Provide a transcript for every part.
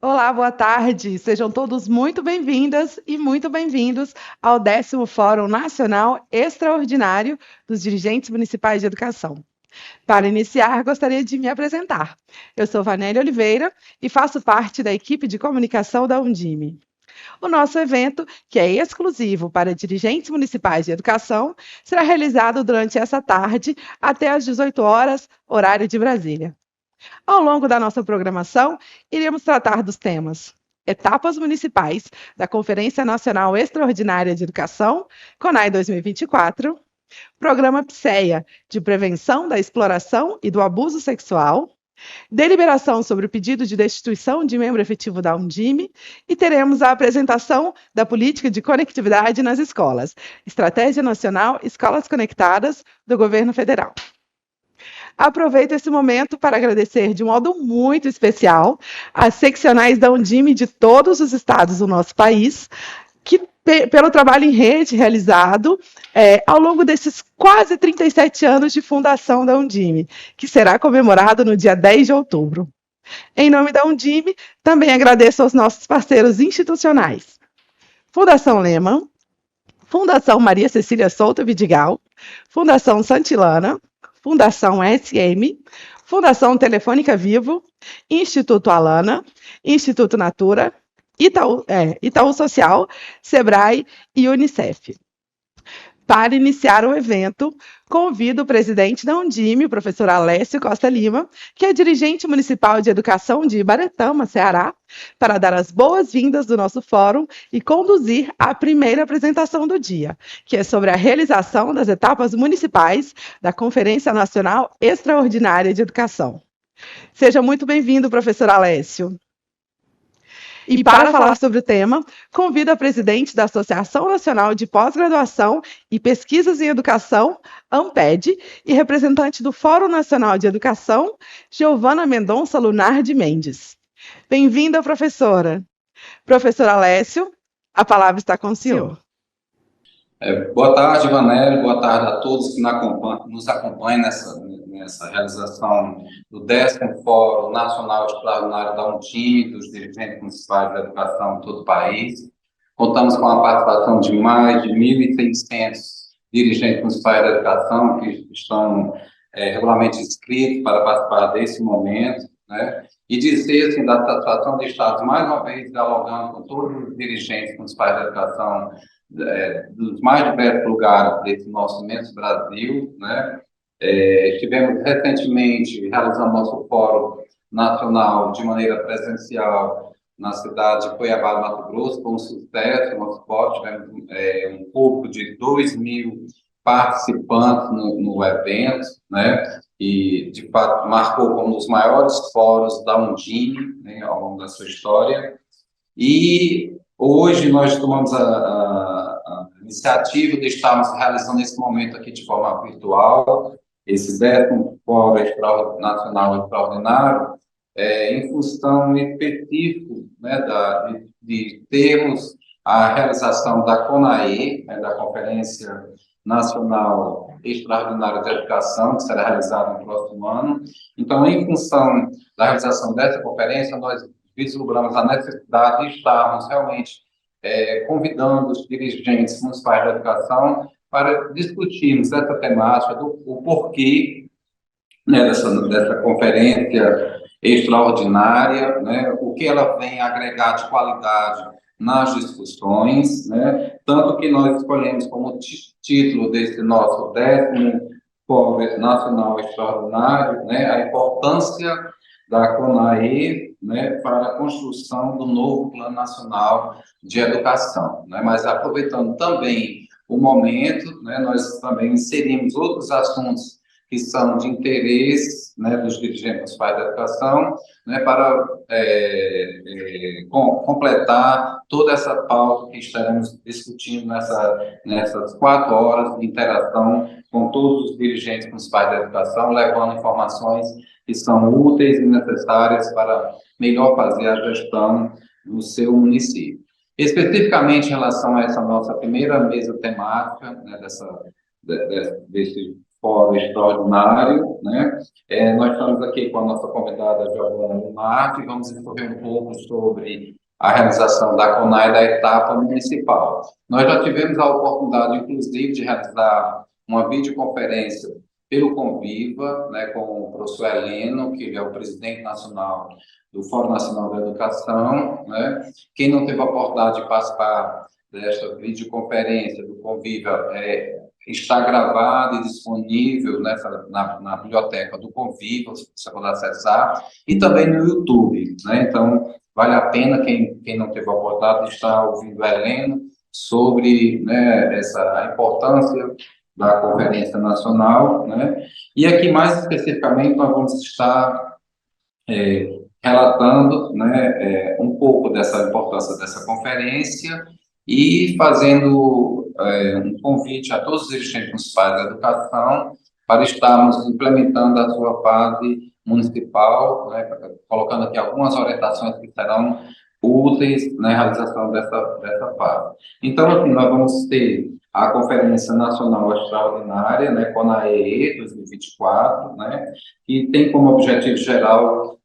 Olá, boa tarde. Sejam todos muito bem-vindas e muito bem-vindos ao 10º Fórum Nacional Extraordinário dos Dirigentes Municipais de Educação. Para iniciar, gostaria de me apresentar. Eu sou Vanélia Oliveira e faço parte da equipe de comunicação da Undime. O nosso evento, que é exclusivo para dirigentes municipais de educação, será realizado durante essa tarde até às 18 horas, horário de Brasília. Ao longo da nossa programação, iremos tratar dos temas etapas municipais da Conferência Nacional Extraordinária de Educação, CONAE 2024, Programa PSEA, de Prevenção da Exploração e do Abuso Sexual, deliberação sobre o pedido de destituição de membro efetivo da Undime e teremos a apresentação da Política de Conectividade nas Escolas, Estratégia Nacional Escolas Conectadas do Governo Federal. Aproveito esse momento para agradecer de um modo muito especial às seccionais da Undime de todos os estados do nosso país, que pelo trabalho em rede realizado ao longo desses quase 37 anos de fundação da Undime, que será comemorado no dia 10 de outubro. Em nome da Undime, também agradeço aos nossos parceiros institucionais. Fundação Lehman, Fundação Maria Cecília Souto Vidigal, Fundação Santilana, Fundação SM, Fundação Telefônica Vivo, Instituto Alana, Instituto Natura, Itaú Social, Sebrae e Unicef. Para iniciar o evento, convido o presidente da Undime, o professor Alessio Costa Lima, que é dirigente municipal de educação de Ibaretama, Ceará, para dar as boas-vindas do nosso fórum e conduzir a primeira apresentação do dia, que é sobre a realização das etapas municipais da Conferência Nacional Extraordinária de Educação. Seja muito bem-vindo, professor Alessio. E para falar sobre o tema, convido a presidente da Associação Nacional de Pós-Graduação e Pesquisas em Educação, ANPED, e representante do Fórum Nacional de Educação, Giovana Mendonça Lunardi Mendes. Bem-vinda, professora. Professor Alessio, a palavra está com o senhor. Boa tarde, Vanélia. Boa tarde a todos que nos acompanham nessa realização do 10º Fórum Nacional Extraordinário da Undime, dos dirigentes municipais da educação em todo o país. Contamos com a participação de mais de 1.600 dirigentes municipais da educação que estão regularmente inscritos para participar desse momento, né? E dizer, assim, da satisfação de estar, mais uma vez, dialogando com todos os dirigentes municipais da educação dos mais diversos lugares desse nosso imenso Brasil, né? Estivemos recentemente realizando nosso fórum nacional de maneira presencial na cidade de Cuiabá, Mato Grosso, com um sucesso. Nosso fórum tivemos um público de 2.000 participantes no evento, né? E, de fato, marcou como um dos maiores fóruns da Undime, né, ao longo da sua história. E hoje nós tomamos a iniciativa de estarmos realizando esse momento aqui de forma virtual, esse 10º Fórum Nacional Extraordinário, em função específica, né, de termos a realização da CONAE, né, da Conferência Nacional Extraordinária de Educação, que será realizada no próximo ano. Então, em função da realização dessa conferência, nós vislumbramos a necessidade de estarmos realmente convidando os dirigentes municipais da educação para discutirmos essa temática, o porquê, né, dessa conferência extraordinária, né, o que ela vem agregar de qualidade nas discussões, né, tanto que nós escolhemos como título desse nosso 10º Fórum Nacional Extraordinário, né, a importância da CONAE, né, para a construção do novo Plano Nacional de Educação, né, mas aproveitando também o momento, né, nós também inserimos outros assuntos que são de interesse, né, dos dirigentes municipais da educação, né, para completar toda essa pauta que estaremos discutindo nessas 4 horas de interação com todos os dirigentes municipais da educação, levando informações que são úteis e necessárias para melhor fazer a gestão do seu município. Especificamente em relação a essa nossa primeira mesa temática, né, desse fórum extraordinário, né? Nós estamos aqui com a nossa convidada Giovana Lunardi e vamos discorrer um pouco sobre a realização da CONAI da etapa municipal. Nós já tivemos a oportunidade, inclusive, de realizar uma videoconferência pelo Conviva, né, com o professor Heleno, que ele é o presidente nacional do Fórum Nacional da Educação, né? Quem não teve a oportunidade de participar desta videoconferência do Conviva está gravado e disponível na biblioteca do Conviva, você pode acessar, e também no YouTube, né? Então, vale a pena quem não teve a oportunidade de estar ouvindo o Heleno sobre, né, a importância da Conferência Nacional, né? E aqui, mais especificamente, nós vamos estar relatando, né, um pouco dessa importância dessa conferência e fazendo um convite a todos os dirigentes municipais da educação para estarmos implementando a sua fase municipal, né, colocando aqui algumas orientações que serão úteis na realização dessa fase. Então, assim, nós vamos ter a Conferência Nacional Extraordinária, né, CONAE 2024, né, que tem como objetivo geral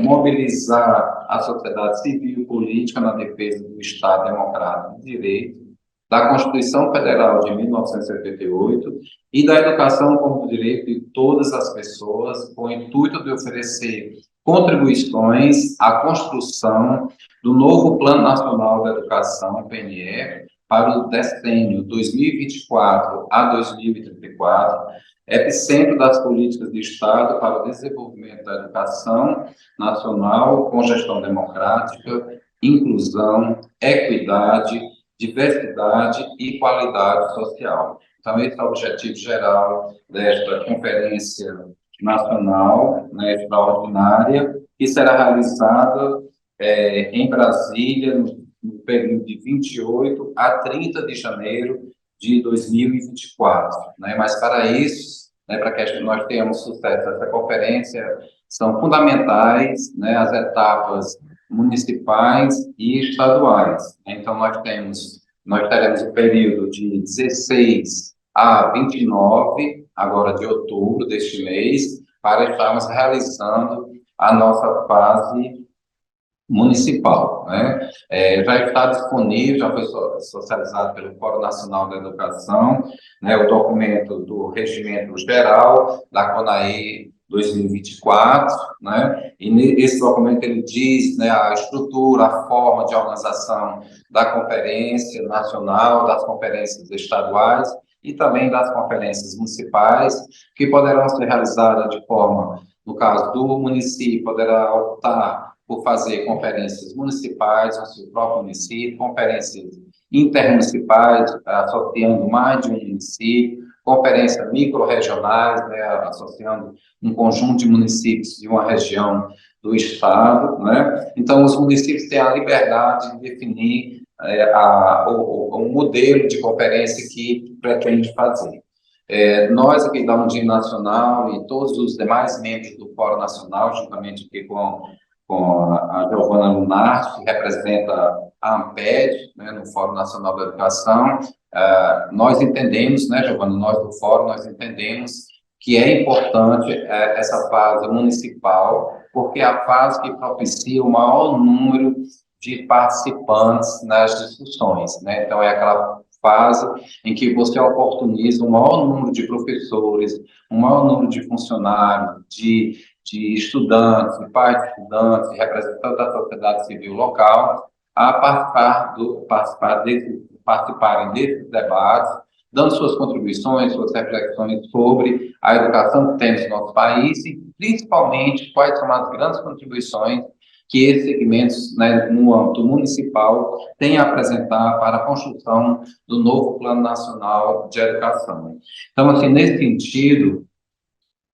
mobilizar a sociedade civil e política na defesa do Estado Democrático de Direito, da Constituição Federal de 1978 e da educação como direito de todas as pessoas, com o intuito de oferecer contribuições à construção do novo Plano Nacional da Educação, PNE, para o decênio 2024 a 2034, epicentro das políticas de Estado para o desenvolvimento da educação nacional com gestão democrática, inclusão, equidade, diversidade e qualidade social. Então, esse é o objetivo geral desta Conferência Nacional, né, Extraordinária, que será realizada em Brasília, no período de 28 a 30 de janeiro de 2024, né? Mas para isso, né, para que nós tenhamos sucesso nessa conferência, são fundamentais, né, as etapas municipais e estaduais. Então, nós teremos o período de 16 a 29, agora de outubro deste mês, para estarmos realizando a nossa fase municipal, né? Já está disponível, já foi socializado pelo Fórum Nacional da Educação, né, o documento do Regimento Geral da CONAE 2024, né? E esse documento ele diz, né, a estrutura, a forma de organização da Conferência Nacional, das conferências estaduais e também das conferências municipais, que poderão ser realizadas de forma, no caso do município, poderá optar por fazer conferências municipais no seu próprio município, conferências intermunicipais, associando mais de um município, conferências micro-regionais, né, associando um conjunto de municípios de uma região do Estado, né? Então, os municípios têm a liberdade de definir o modelo de conferência que pretende fazer. Nós aqui da Undim Nacional e todos os demais membros do Fórum Nacional, juntamente aqui com a Giovana Lunardi, que representa a AMPED, né, no Fórum Nacional da Educação. Nós entendemos, né, Giovana, nós do Fórum, nós entendemos que é importante essa fase municipal, porque é a fase que propicia o maior número de participantes nas discussões, né? Então, é aquela fase em que você oportuniza um maior número de professores, um maior número de funcionários, de estudantes, de pais de estudantes, de representantes da sociedade civil local, a participarem desses debates, dando suas contribuições, suas reflexões sobre a educação que temos no nosso país e, principalmente, quais são as grandes contribuições que esses segmentos, né, no âmbito municipal têm a apresentar para a construção do novo Plano Nacional de Educação. Então, assim, nesse sentido,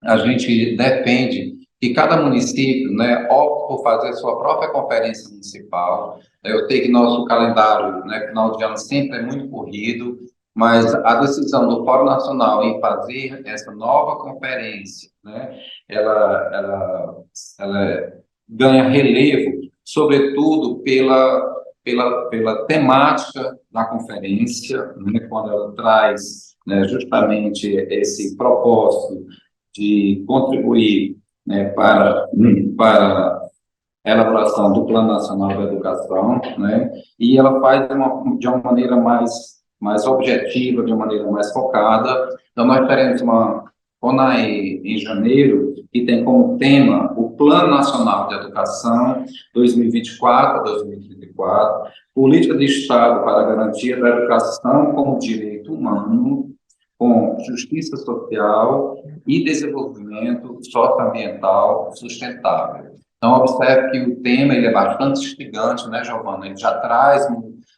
a gente defende que cada município, né, opte por fazer sua própria conferência municipal. Eu sei que nosso calendário, né, final de ano sempre é muito corrido, mas a decisão do Fórum Nacional em fazer essa nova conferência, né, ela ganha relevo, sobretudo pela temática da conferência, né, quando ela traz né, justamente esse propósito de contribuir, né, para a elaboração do Plano Nacional da Educação, né, e ela faz de uma maneira mais objetiva, de uma maneira mais focada. Então, nós teremos uma CONAE em janeiro, que tem como tema o Plano Nacional de Educação 2024 a 2034, Política de Estado para a Garantia da Educação como Direito Humano, com justiça social e desenvolvimento socioambiental sustentável. Então, observe que o tema ele é bastante instigante, né, Giovana? Ele já traz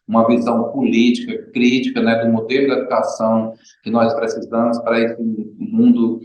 uma visão política, crítica, né, do modelo de educação que nós precisamos para esse mundo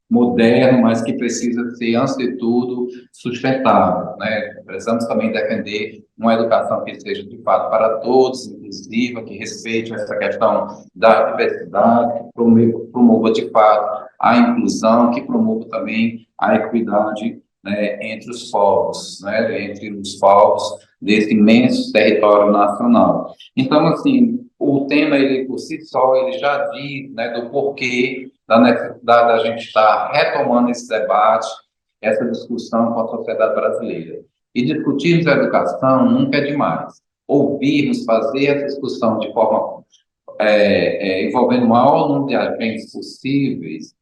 moderno, mas que precisa ser, antes de tudo, sustentável, né? Precisamos também defender uma educação que seja, de fato, para todos, inclusiva, que respeite essa questão da diversidade, que promova, de fato, a inclusão, que promova também a equidade, né, entre os povos, né, entre os povos desse imenso território nacional. Então, assim, o tema, ele, por si só, ele já diz, né, do porquê da necessidade da gente estar retomando esse debate, essa discussão com a sociedade brasileira. E discutirmos a educação nunca é demais. Ouvirmos, fazer essa discussão de forma envolvendo o maior número de agentes possíveis,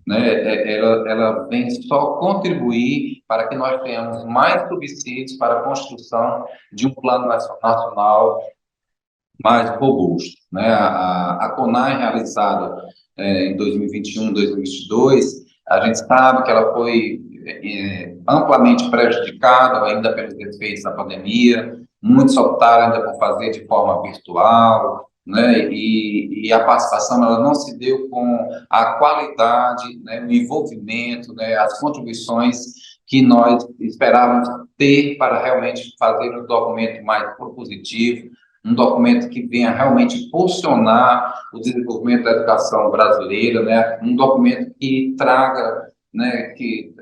né, ela vem só contribuir para que nós tenhamos mais subsídios para a construção de um plano nacional mais robusto, né? A CONAE realizada em 2021, 2022, a gente sabe que ela foi amplamente prejudicada ainda pelos efeitos da pandemia, muitos optaram ainda por fazer de forma virtual, né? E a participação ela não se deu com a qualidade, né? O envolvimento, né? As contribuições que nós esperávamos ter para realmente fazer um documento mais propositivo, um documento que venha realmente impulsionar o desenvolvimento da educação brasileira, né? Um documento que traga, né, que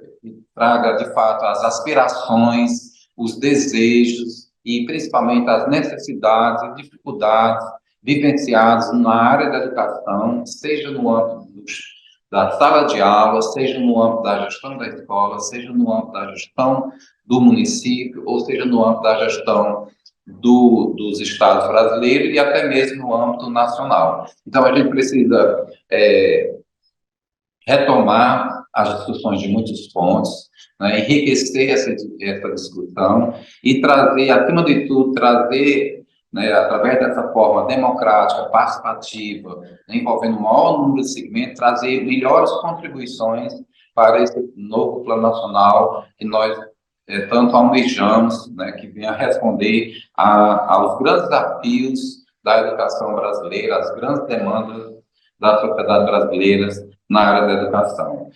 traga, de fato, as aspirações, os desejos e, principalmente, as necessidades e dificuldades vivenciadas na área da educação, seja no âmbito da sala de aula, seja no âmbito da gestão da escola, seja no âmbito da gestão do município, ou seja no âmbito da gestão dos estados brasileiros e até mesmo no âmbito nacional. Então, a gente precisa retomar as discussões de muitos pontos, né, enriquecer essa discussão e trazer, acima de tudo, trazer, né, através dessa forma democrática, participativa, né, envolvendo o maior número de segmentos, trazer melhores contribuições para esse novo plano nacional que nós tanto almejamos, né, que venha responder aos grandes desafios da educação brasileira, às grandes demandas da sociedade brasileira na área da educação.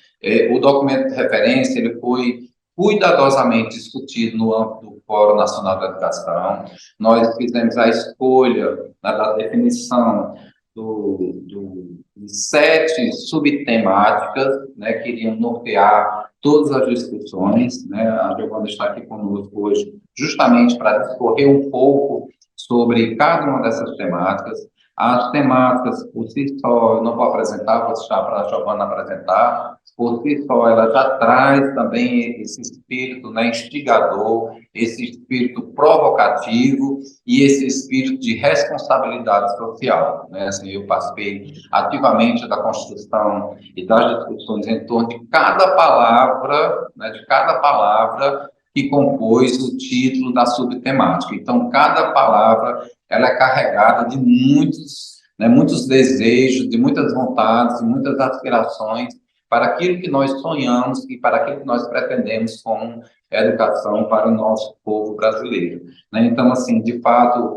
O documento de referência ele foi cuidadosamente discutido no âmbito do Fórum Nacional da Educação. Nós fizemos a escolha da definição de 7 subtemáticas, né, que iriam nortear todas as discussões, né? A Giovana está aqui conosco hoje justamente para discorrer um pouco sobre cada uma dessas temáticas. As temáticas, por si só, eu não vou apresentar, vou deixar para a Giovana apresentar, por si só, ela já traz também esse espírito, né, instigador, esse espírito provocativo e esse espírito de responsabilidade social, né? Assim, eu participei ativamente da construção e das discussões em torno de cada palavra, né, que compôs o título da subtemática. Então, cada palavra ela é carregada de muitos, né, muitos desejos, de muitas vontades, de muitas aspirações para aquilo que nós sonhamos e para aquilo que nós pretendemos com a educação para o nosso povo brasileiro, né? Então, assim, de fato,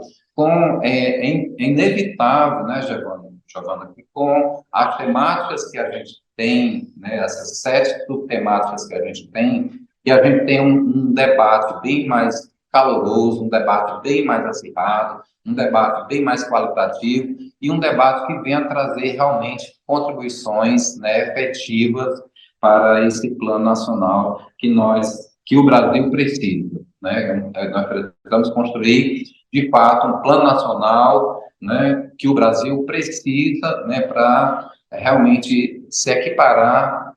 é inevitável, né, Giovana, que com as temáticas que a gente tem, né, essas 7 subtemáticas que a gente tem, que a gente tem um debate bem mais caloroso, um debate bem mais acirrado, um debate bem mais qualitativo e um debate que venha trazer realmente contribuições, né, efetivas para esse plano nacional que o Brasil precisa, né? Nós precisamos construir, de fato, um plano nacional, né, que o Brasil precisa, né, para realmente se equiparar,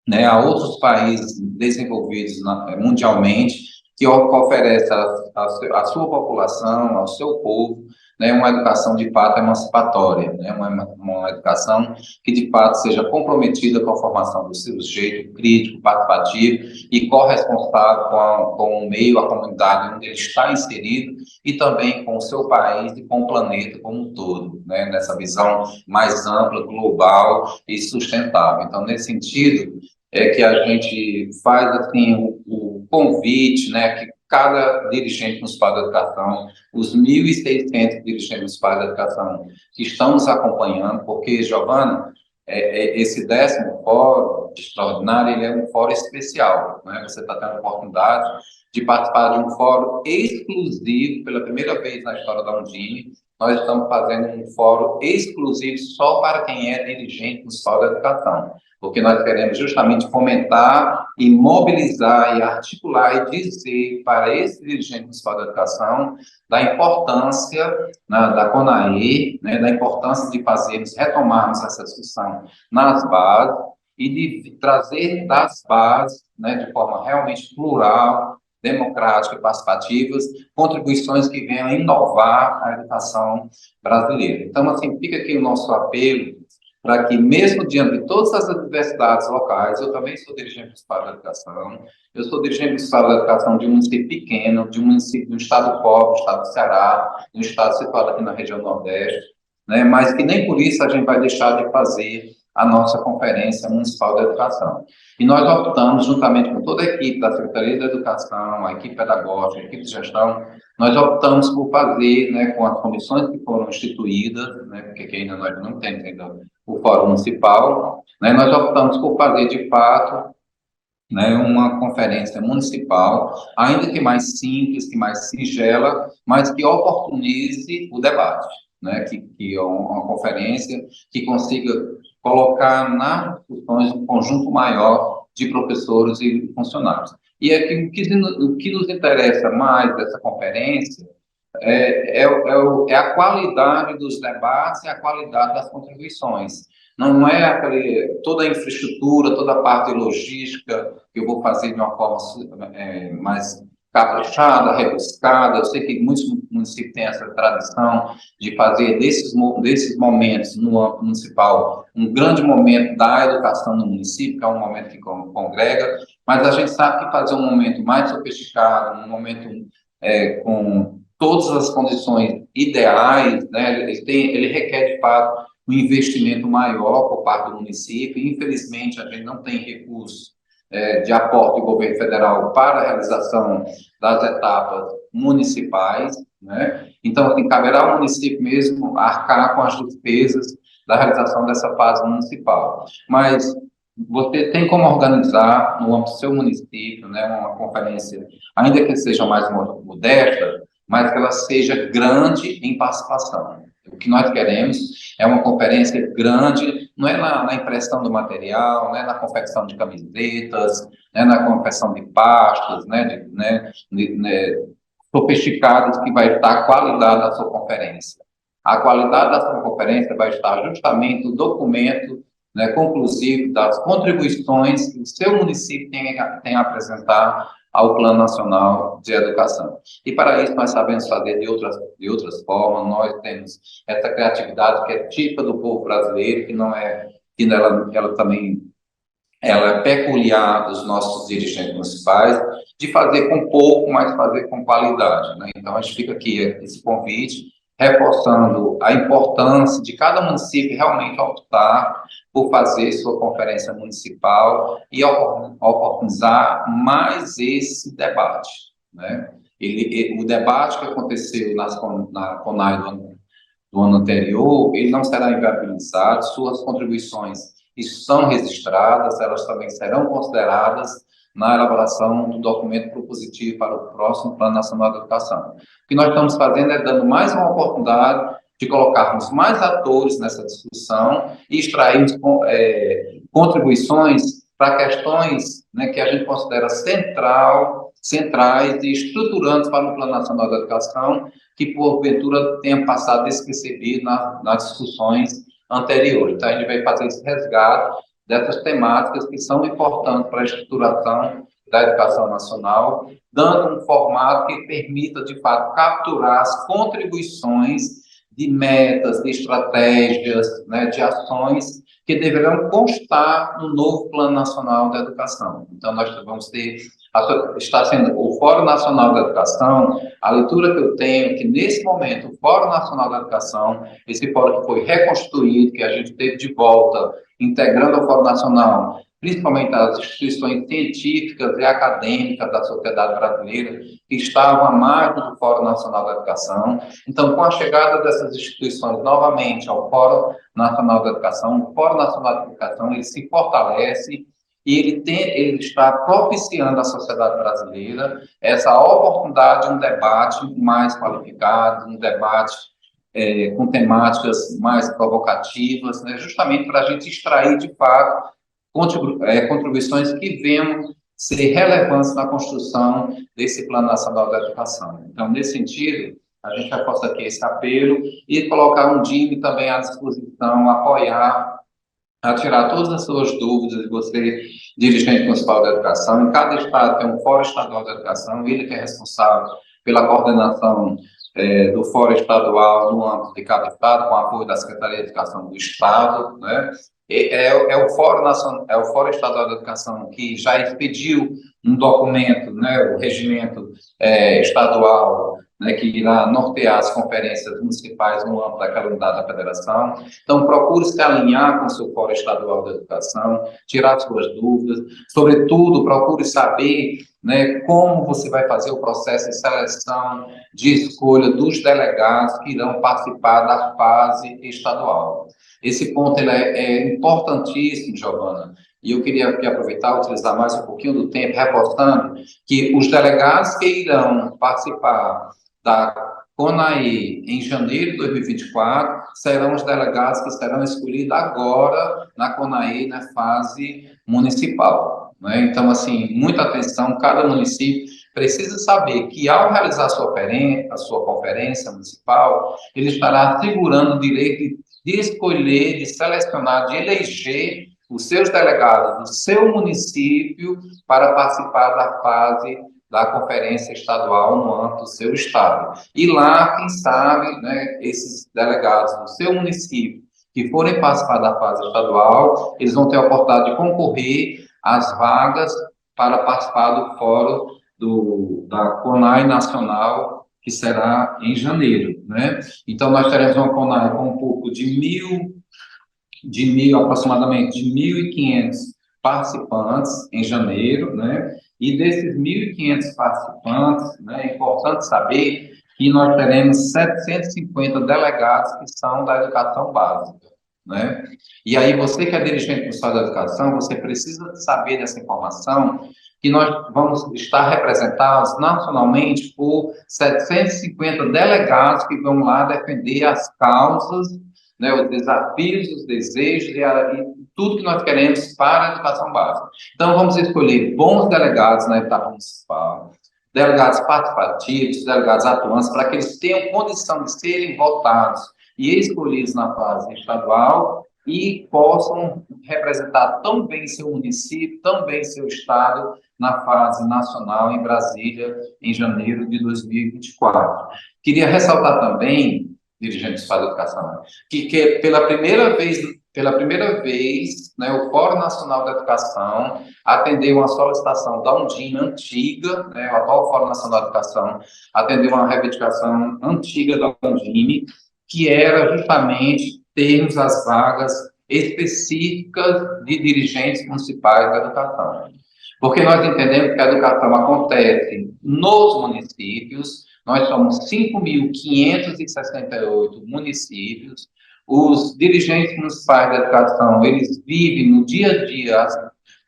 né, a outros países desenvolvidos mundialmente, que oferece à sua população, ao seu povo, né, uma educação de fato emancipatória, né, uma educação que de fato seja comprometida com a formação do seu sujeito crítico, participativo e corresponsável com o meio, a comunidade onde ele está inserido e também com o seu país e com o planeta como um todo, né, nessa visão mais ampla, global e sustentável. Então, nesse sentido, é que a gente faz assim o convite, né, que cada dirigente municipal da educação, os 1.600 dirigentes municipais da educação que estão nos acompanhando, porque, Giovana, esse 10º fórum extraordinário, ele é um fórum especial, né? Você está tendo a oportunidade de participar de um fórum exclusivo, pela primeira vez na história da Undime. Nós estamos fazendo um fórum exclusivo só para quem é dirigente municipal da educação, porque nós queremos justamente fomentar e mobilizar e articular e dizer para esse dirigente municipal da educação da importância, né, da CONAE, né, da importância de retomarmos essa discussão nas bases e de trazer das bases, né, de forma realmente plural, democrática e participativas, contribuições que venham inovar a educação brasileira. Então, assim, fica aqui o nosso apelo para que, mesmo diante de todas as adversidades locais, eu também sou dirigente municipal da educação, eu sou dirigente municipal da educação de um município pequeno, de um município, de um estado pobre, do estado do Ceará, de um estado situado aqui na região Nordeste, né, mas que nem por isso a gente vai deixar de fazer a nossa Conferência Municipal da Educação. E nós optamos, juntamente com toda a equipe da Secretaria da Educação, a equipe pedagógica, a equipe de gestão, nós optamos por fazer, né, com as comissões que foram instituídas, né, porque aqui ainda nós não temos ainda o Fórum Municipal, né, nós optamos por fazer, de fato, né, uma conferência municipal, ainda que mais simples, que mais singela, mas que oportunize o debate, né, que é uma conferência que consiga colocar nas discussões um conjunto maior de professores e funcionários. E o que nos interessa mais dessa conferência é a qualidade dos debates e a qualidade das contribuições. Não é toda a infraestrutura, toda a parte logística que eu vou fazer de uma forma mais caprichada, rebuscada. Eu sei que muitos municípios têm essa tradição de fazer desses momentos no âmbito municipal um grande momento da educação no município, que é um momento que congrega, mas a gente sabe que fazer um momento mais sofisticado, um momento com todas as condições ideais, né, ele requer, de fato, um investimento maior por parte do município. Infelizmente, a gente não tem recursos de aporte do governo federal para a realização das etapas municipais, né? Então, assim, caberá ao município mesmo arcar com as despesas da realização dessa fase municipal. Mas você tem como organizar no âmbito do seu município, né, uma conferência, ainda que seja mais modesta, mas que ela seja grande em participação. O que nós queremos é uma conferência grande, não é na impressão do material, não é na confecção de camisetas, não é na confecção de pastas, sofisticadas, que vai estar a qualidade da sua conferência. A qualidade da sua conferência vai estar justamente no documento, né, conclusivo das contribuições que o seu município tem a apresentar ao Plano Nacional de Educação. E para isso nós sabemos fazer de outras formas. Nós temos essa criatividade que é típica do povo brasileiro, que ela também é peculiar dos nossos dirigentes municipais, de fazer com pouco, mas fazer com qualidade, né? Então, a gente fica aqui esse convite, reforçando a importância de cada município realmente optar por fazer sua conferência municipal e oportunizar mais esse debate, né? O debate que aconteceu na CONAE do ano anterior, ele não será inviabilizado, suas contribuições estão registradas, elas também serão consideradas na elaboração do documento propositivo para o próximo Plano Nacional de Educação. O que nós estamos fazendo é dando mais uma oportunidade de colocarmos mais atores nessa discussão e extrairmos contribuições para questões, né, que a gente considera central centrais e estruturantes para o Plano Nacional da Educação, que porventura tenham passado despercebido nas discussões anteriores. Então, a gente vai fazer esse resgate dessas temáticas que são importantes para a estruturação da educação nacional, dando um formato que permita, de fato, capturar as contribuições de metas, de estratégias, né, de ações que deverão constar no novo Plano Nacional da Educação. Então, nós vamos ter, está sendo o Fórum Nacional da Educação, a leitura que eu tenho é que, nesse momento, o Fórum Nacional da Educação, esse fórum que foi reconstruído, que a gente teve de volta, integrando ao Fórum Nacional, principalmente as instituições científicas e acadêmicas da sociedade brasileira, que estavam à margem do Fórum Nacional da Educação. Então, com a chegada dessas instituições novamente ao Fórum Nacional da Educação, o Fórum Nacional da Educação ele se fortalece e ele está propiciando à sociedade brasileira essa oportunidade de um debate mais qualificado, um debate com temáticas mais provocativas, né, justamente para a gente extrair, de fato, contribuições que venham ser relevantes na construção desse Plano Nacional da Educação. Então, nesse sentido, a gente reforça aqui esse apelo e colocar um DIME também à disposição, apoiar, a tirar todas as suas dúvidas de você, dirigente municipal da educação. Em cada estado tem um Fórum Estadual da Educação, ele que é responsável pela coordenação do Fórum Estadual no âmbito de cada estado, com apoio da Secretaria de Educação do Estado, né? O Fórum Nacional, é o Fórum Estadual da Educação que já expediu um documento, né, o regimento estadual, né, que irá nortear as conferências municipais no âmbito daquela unidade da federação. Então, procure se alinhar com o seu Fórum Estadual da Educação, tirar suas dúvidas, sobretudo, procure saber, né, como você vai fazer o processo de seleção, de escolha dos delegados que irão participar da fase estadual. Esse ponto ele é importantíssimo, Giovana, e eu queria aqui aproveitar, utilizar mais um pouquinho do tempo, reforçando que os delegados que irão participar da CONAE em janeiro de 2024 serão os delegados que serão escolhidos agora na CONAE na fase municipal, né? Então, assim, muita atenção, cada município precisa saber que, ao realizar a sua conferência municipal, ele estará assegurando o direito de escolher, de selecionar, de eleger os seus delegados do seu município para participar da fase da conferência estadual no âmbito do seu estado. E lá, quem sabe, né, esses delegados do seu município que forem participar da fase estadual, eles vão ter a oportunidade de concorrer às vagas para participar do fórum da CONAE Nacional, que será em janeiro, né? Então, nós teremos uma CONAE com um pouco aproximadamente de 1.500 participantes em janeiro, né? E desses 1.500 participantes, né, é importante saber que nós teremos 750 delegados que são da educação básica, né? E aí, você que é dirigente municipal da educação, você precisa saber dessa informação, que nós vamos estar representados nacionalmente por 750 delegados que vão lá defender as causas, né, os desafios, os desejos e tudo que nós queremos para a educação básica. Então, vamos escolher bons delegados na etapa municipal, delegados participativos, delegados atuantes, para que eles tenham condição de serem votados e escolhidos na fase estadual e possam representar tão bem seu município, tão bem seu estado na fase nacional em Brasília, em janeiro de 2024. Queria ressaltar também, dirigentes da educação, que pela primeira vez, né, o Fórum Nacional da Educação atendeu uma solicitação da Undime antiga, né, o atual Fórum Nacional da Educação atendeu uma reivindicação antiga da Undime, que era justamente termos as vagas específicas de dirigentes municipais da educação. Porque nós entendemos que a educação acontece nos municípios, nós somos 5.568 municípios, os dirigentes municipais da educação, eles vivem no dia a dia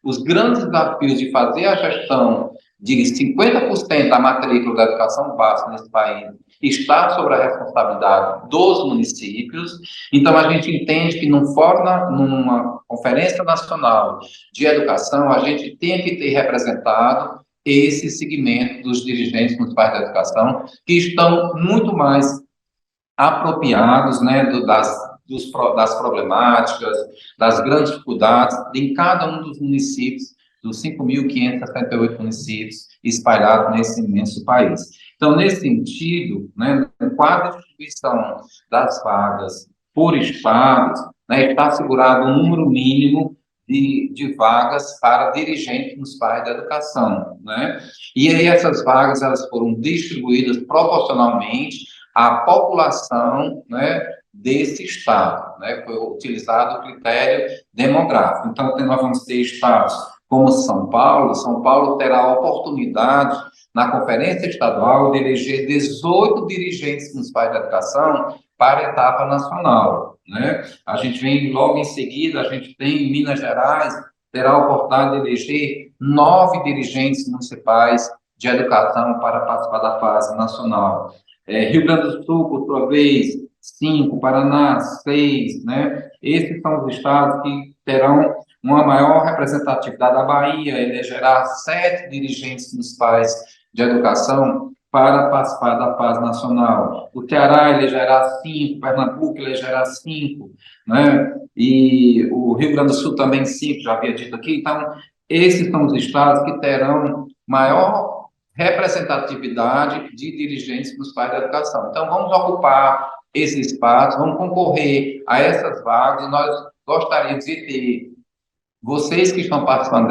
os grandes desafios de fazer a gestão de 50% da matrícula da educação básica nesse país está sobre a responsabilidade dos municípios. Então, a gente entende que numa conferência nacional de educação, a gente tem que ter representado esse segmento dos dirigentes municipais da educação, que estão muito mais apropriados, né, das problemáticas, das grandes dificuldades em cada um dos municípios, dos 5.568 municípios espalhados nesse imenso país. Então, nesse sentido, né, com a distribuição das vagas por estados, né, está assegurado um número mínimo de vagas para dirigentes municipais da educação, né? E aí essas vagas, elas foram distribuídas proporcionalmente à população, né, desse estado, né? Foi utilizado o critério demográfico. Então, nós vamos ter estados como São Paulo terá a oportunidade, na Conferência Estadual, de eleger 18 dirigentes municipais da educação para a etapa nacional, né? A gente vem logo em seguida, a gente tem Minas Gerais, terá a oportunidade de eleger 9 dirigentes municipais de educação para participar da fase nacional. Rio Grande do Sul, por sua vez, 5, Paraná, 6, né? Esses são os estados que terão uma maior representatividade. A Bahia elegerá 7 dirigentes municipais de educação para participar da fase nacional. O Ceará elegerá 5, Pernambuco elegerá 5, né? E o Rio Grande do Sul também 5, já havia dito aqui. Então, esses são os estados que terão maior representatividade de dirigentes municipais da educação. Então, vamos ocupar esse espaço, vamos concorrer a essas vagas, e nós gostaríamos de ter vocês que estão participando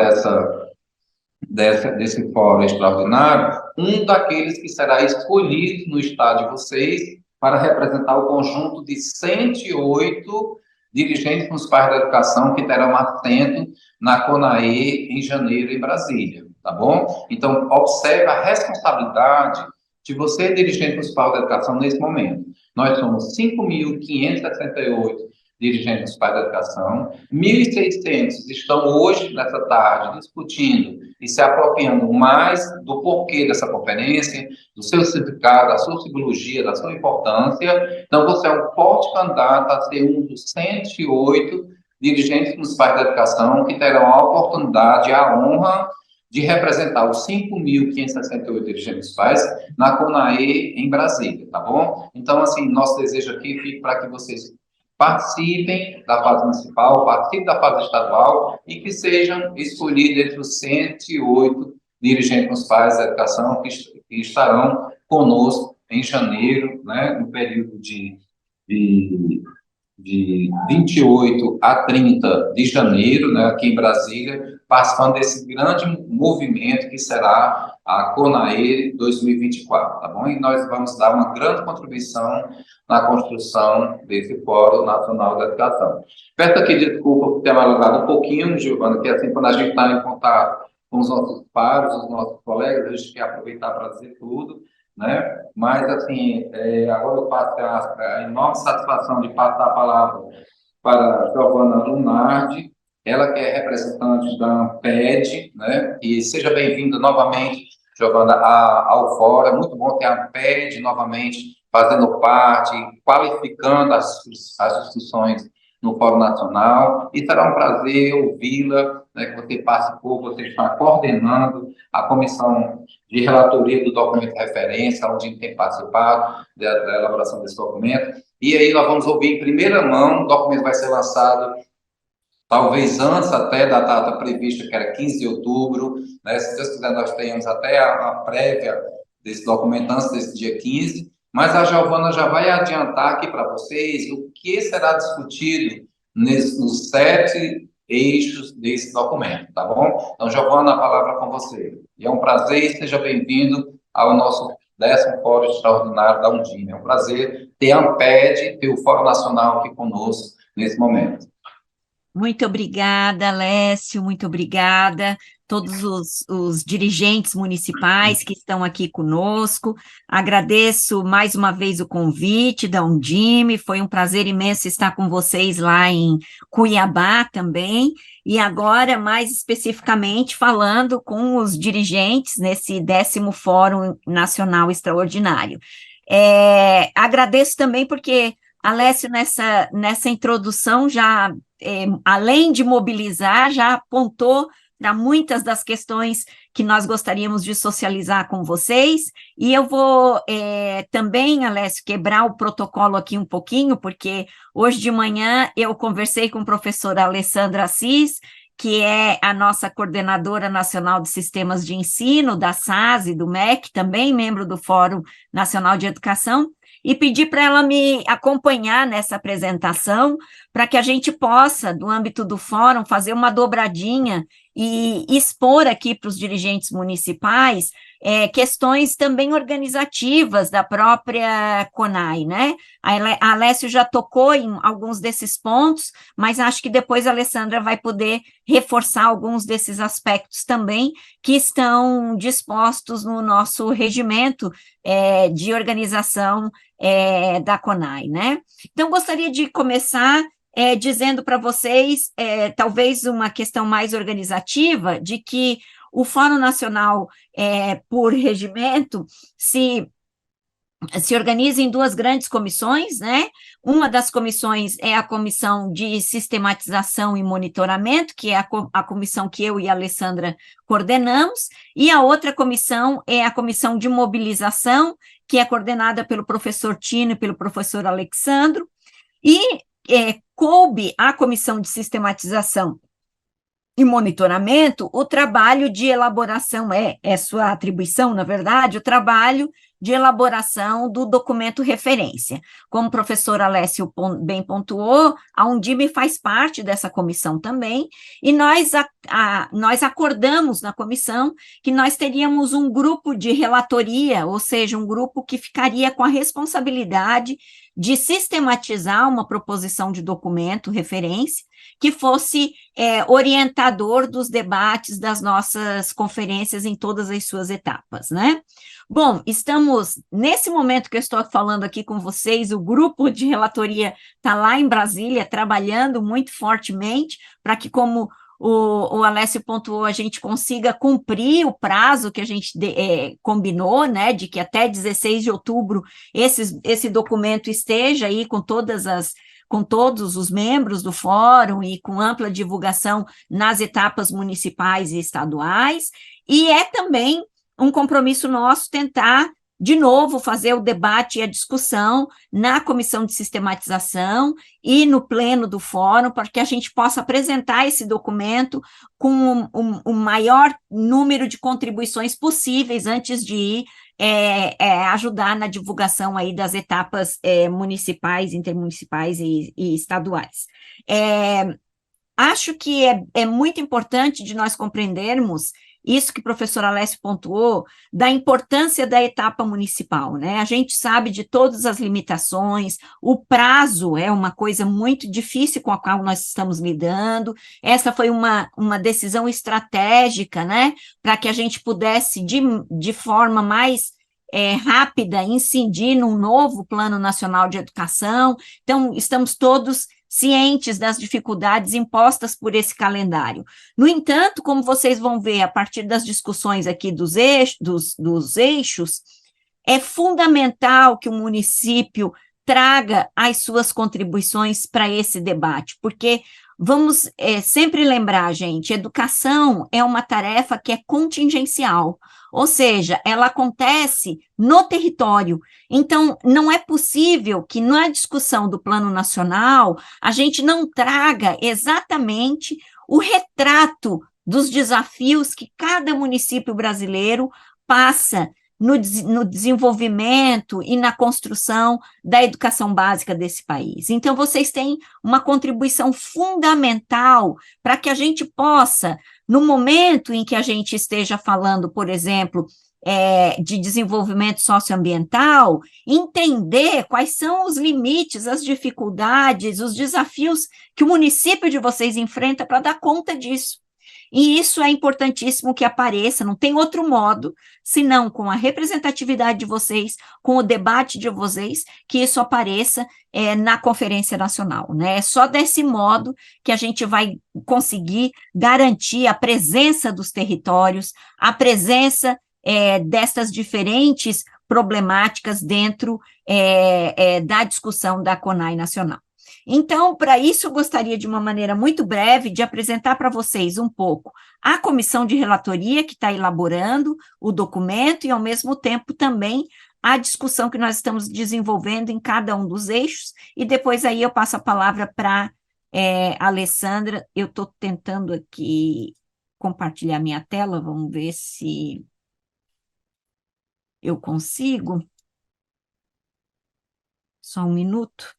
desse fórum extraordinário, um daqueles que será escolhido no estado de vocês para representar o conjunto de 108 dirigentes municipais da educação que terão assento na CONAE em janeiro, em Brasília, tá bom? Então, observe a responsabilidade de você, dirigente municipal da educação, nesse momento. Nós somos 5.568 dirigentes municipais da educação, 1.600 estão hoje, nessa tarde, discutindo e se apropriando mais do porquê dessa conferência, do seu significado, da sua simbologia, da sua importância. Então, você é um forte candidato a ser um dos 108 dirigentes municipais da educação que terão a oportunidade e a honra de representar os 5.568 dirigentes municipais na CONAE em Brasília, tá bom? Então, assim, nosso desejo aqui fica para que vocês participem da fase municipal, participem da fase estadual e que sejam escolhidos entre os 108 dirigentes municipais da educação que estarão conosco em janeiro, né, no período de 28 a 30 de janeiro, né, aqui em Brasília, participando desse grande movimento que será a CONAE 2024, tá bom? E nós vamos dar uma grande contribuição na construção desse Fórum Nacional da Educação. Peço aqui desculpa por ter me alongado um pouquinho, Giovana, que assim, quando a gente está em contato com os nossos pares, os nossos colegas, a gente quer aproveitar para dizer tudo, né? Mas, assim, agora eu passo a enorme satisfação de passar a palavra para a Giovana Lunardi, ela que é representante da ANPED, né? E seja bem-vinda novamente, Giovana, ao Fórum. É muito bom ter a ANPED novamente fazendo parte, qualificando as discussões no Fórum Nacional, e será um prazer ouvi-la, né, que você participou, você está coordenando a comissão de relatoria do documento de referência, onde tem participado da elaboração desse documento, e aí nós vamos ouvir em primeira mão. O documento vai ser lançado talvez antes até da data prevista, que era 15 de outubro, né? Se Deus quiser, nós tenhamos até a prévia desse documento antes desse dia 15, mas a Giovana já vai adiantar aqui para vocês o que será discutido nos 7 eixos desse documento, tá bom? Então, Giovana, a palavra é com você. E é um prazer, seja bem-vindo ao nosso 10º Fórum Extraordinário da Undime. É um prazer ter a ANPED, ter o Fórum Nacional aqui conosco nesse momento. Muito obrigada, Lécio, muito obrigada. Todos os dirigentes municipais que estão aqui conosco. Agradeço mais uma vez o convite da Undime, foi um prazer imenso estar com vocês lá em Cuiabá também, e agora, mais especificamente, falando com os dirigentes nesse 10º Fórum Nacional Extraordinário. Agradeço também porque Alessio, nessa introdução, já, além de mobilizar, já apontou para muitas das questões que nós gostaríamos de socializar com vocês, e eu vou também, Alessio, quebrar o protocolo aqui um pouquinho, porque hoje de manhã eu conversei com a professora Alessandra Assis, que é a nossa coordenadora nacional de sistemas de ensino, da SAS e do MEC, também membro do Fórum Nacional de Educação, e pedi para ela me acompanhar nessa apresentação, para que a gente possa, do âmbito do fórum, fazer uma dobradinha e expor aqui para os dirigentes municipais questões também organizativas da própria CONAI, né? A Alessio já tocou em alguns desses pontos, mas acho que depois a Alessandra vai poder reforçar alguns desses aspectos também que estão dispostos no nosso regimento de organização da CONAI, né? Então, gostaria de começar dizendo para vocês, talvez uma questão mais organizativa, de que o Fórum Nacional, por regimento, se organiza em duas grandes comissões, né? Uma das comissões é a Comissão de Sistematização e Monitoramento, que é a comissão que eu e a Alessandra coordenamos, e a outra comissão é a Comissão de Mobilização, que é coordenada pelo professor Tino e pelo professor Alexandro, e coube à Comissão de Sistematização e Monitoramento o trabalho de elaboração, sua atribuição, na verdade, o trabalho de elaboração do documento referência. Como o professor Alessio bem pontuou, a Undime faz parte dessa comissão também, e nós acordamos na comissão que nós teríamos um grupo de relatoria, ou seja, um grupo que ficaria com a responsabilidade de sistematizar uma proposição de documento, referência, que fosse orientador dos debates das nossas conferências em todas as suas etapas, né? Bom, estamos, nesse momento que eu estou falando aqui com vocês, o grupo de relatoria está lá em Brasília, trabalhando muito fortemente, para que, como o Alessio pontuou, a gente consiga cumprir o prazo que a gente combinou, né, de que até 16 de outubro esse documento esteja aí com todos os membros do fórum e com ampla divulgação nas etapas municipais e estaduais, e é também um compromisso nosso tentar, de novo, fazer o debate e a discussão na comissão de sistematização e no pleno do fórum, para que a gente possa apresentar esse documento com o maior número de contribuições possíveis antes de ir ajudar na divulgação aí das etapas municipais, intermunicipais e estaduais. Acho que é muito importante de nós compreendermos isso que o professor Alessio pontuou, da importância da etapa municipal, né? A gente sabe de todas as limitações, o prazo é uma coisa muito difícil com a qual nós estamos lidando, essa foi uma decisão estratégica, né? Para que a gente pudesse, de forma mais rápida, incidir num novo Plano Nacional de Educação. Então, estamos todos cientes das dificuldades impostas por esse calendário. No entanto, como vocês vão ver a partir das discussões aqui dos eixos, é fundamental que o município traga as suas contribuições para esse debate, porque vamos sempre lembrar, gente, educação é uma tarefa que é contingencial, ou seja, ela acontece no território. Então, não é possível que na discussão do Plano Nacional a gente não traga exatamente o retrato dos desafios que cada município brasileiro passa no desenvolvimento e na construção da educação básica desse país. Então, vocês têm uma contribuição fundamental para que a gente possa, no momento em que a gente esteja falando, por exemplo, de desenvolvimento socioambiental, entender quais são os limites, as dificuldades, os desafios que o município de vocês enfrenta para dar conta disso. E isso é importantíssimo que apareça, não tem outro modo, senão com a representatividade de vocês, com o debate de vocês, que isso apareça na Conferência Nacional, né? É só desse modo que a gente vai conseguir garantir a presença dos territórios, a presença dessas diferentes problemáticas dentro da discussão da CONAI Nacional. Então, para isso, eu gostaria, de uma maneira muito breve, de apresentar para vocês um pouco a comissão de relatoria que está elaborando o documento e, ao mesmo tempo, também a discussão que nós estamos desenvolvendo em cada um dos eixos, e depois aí eu passo a palavra para a Alessandra. Eu estou tentando aqui compartilhar minha tela, vamos ver se eu consigo. Só um minuto.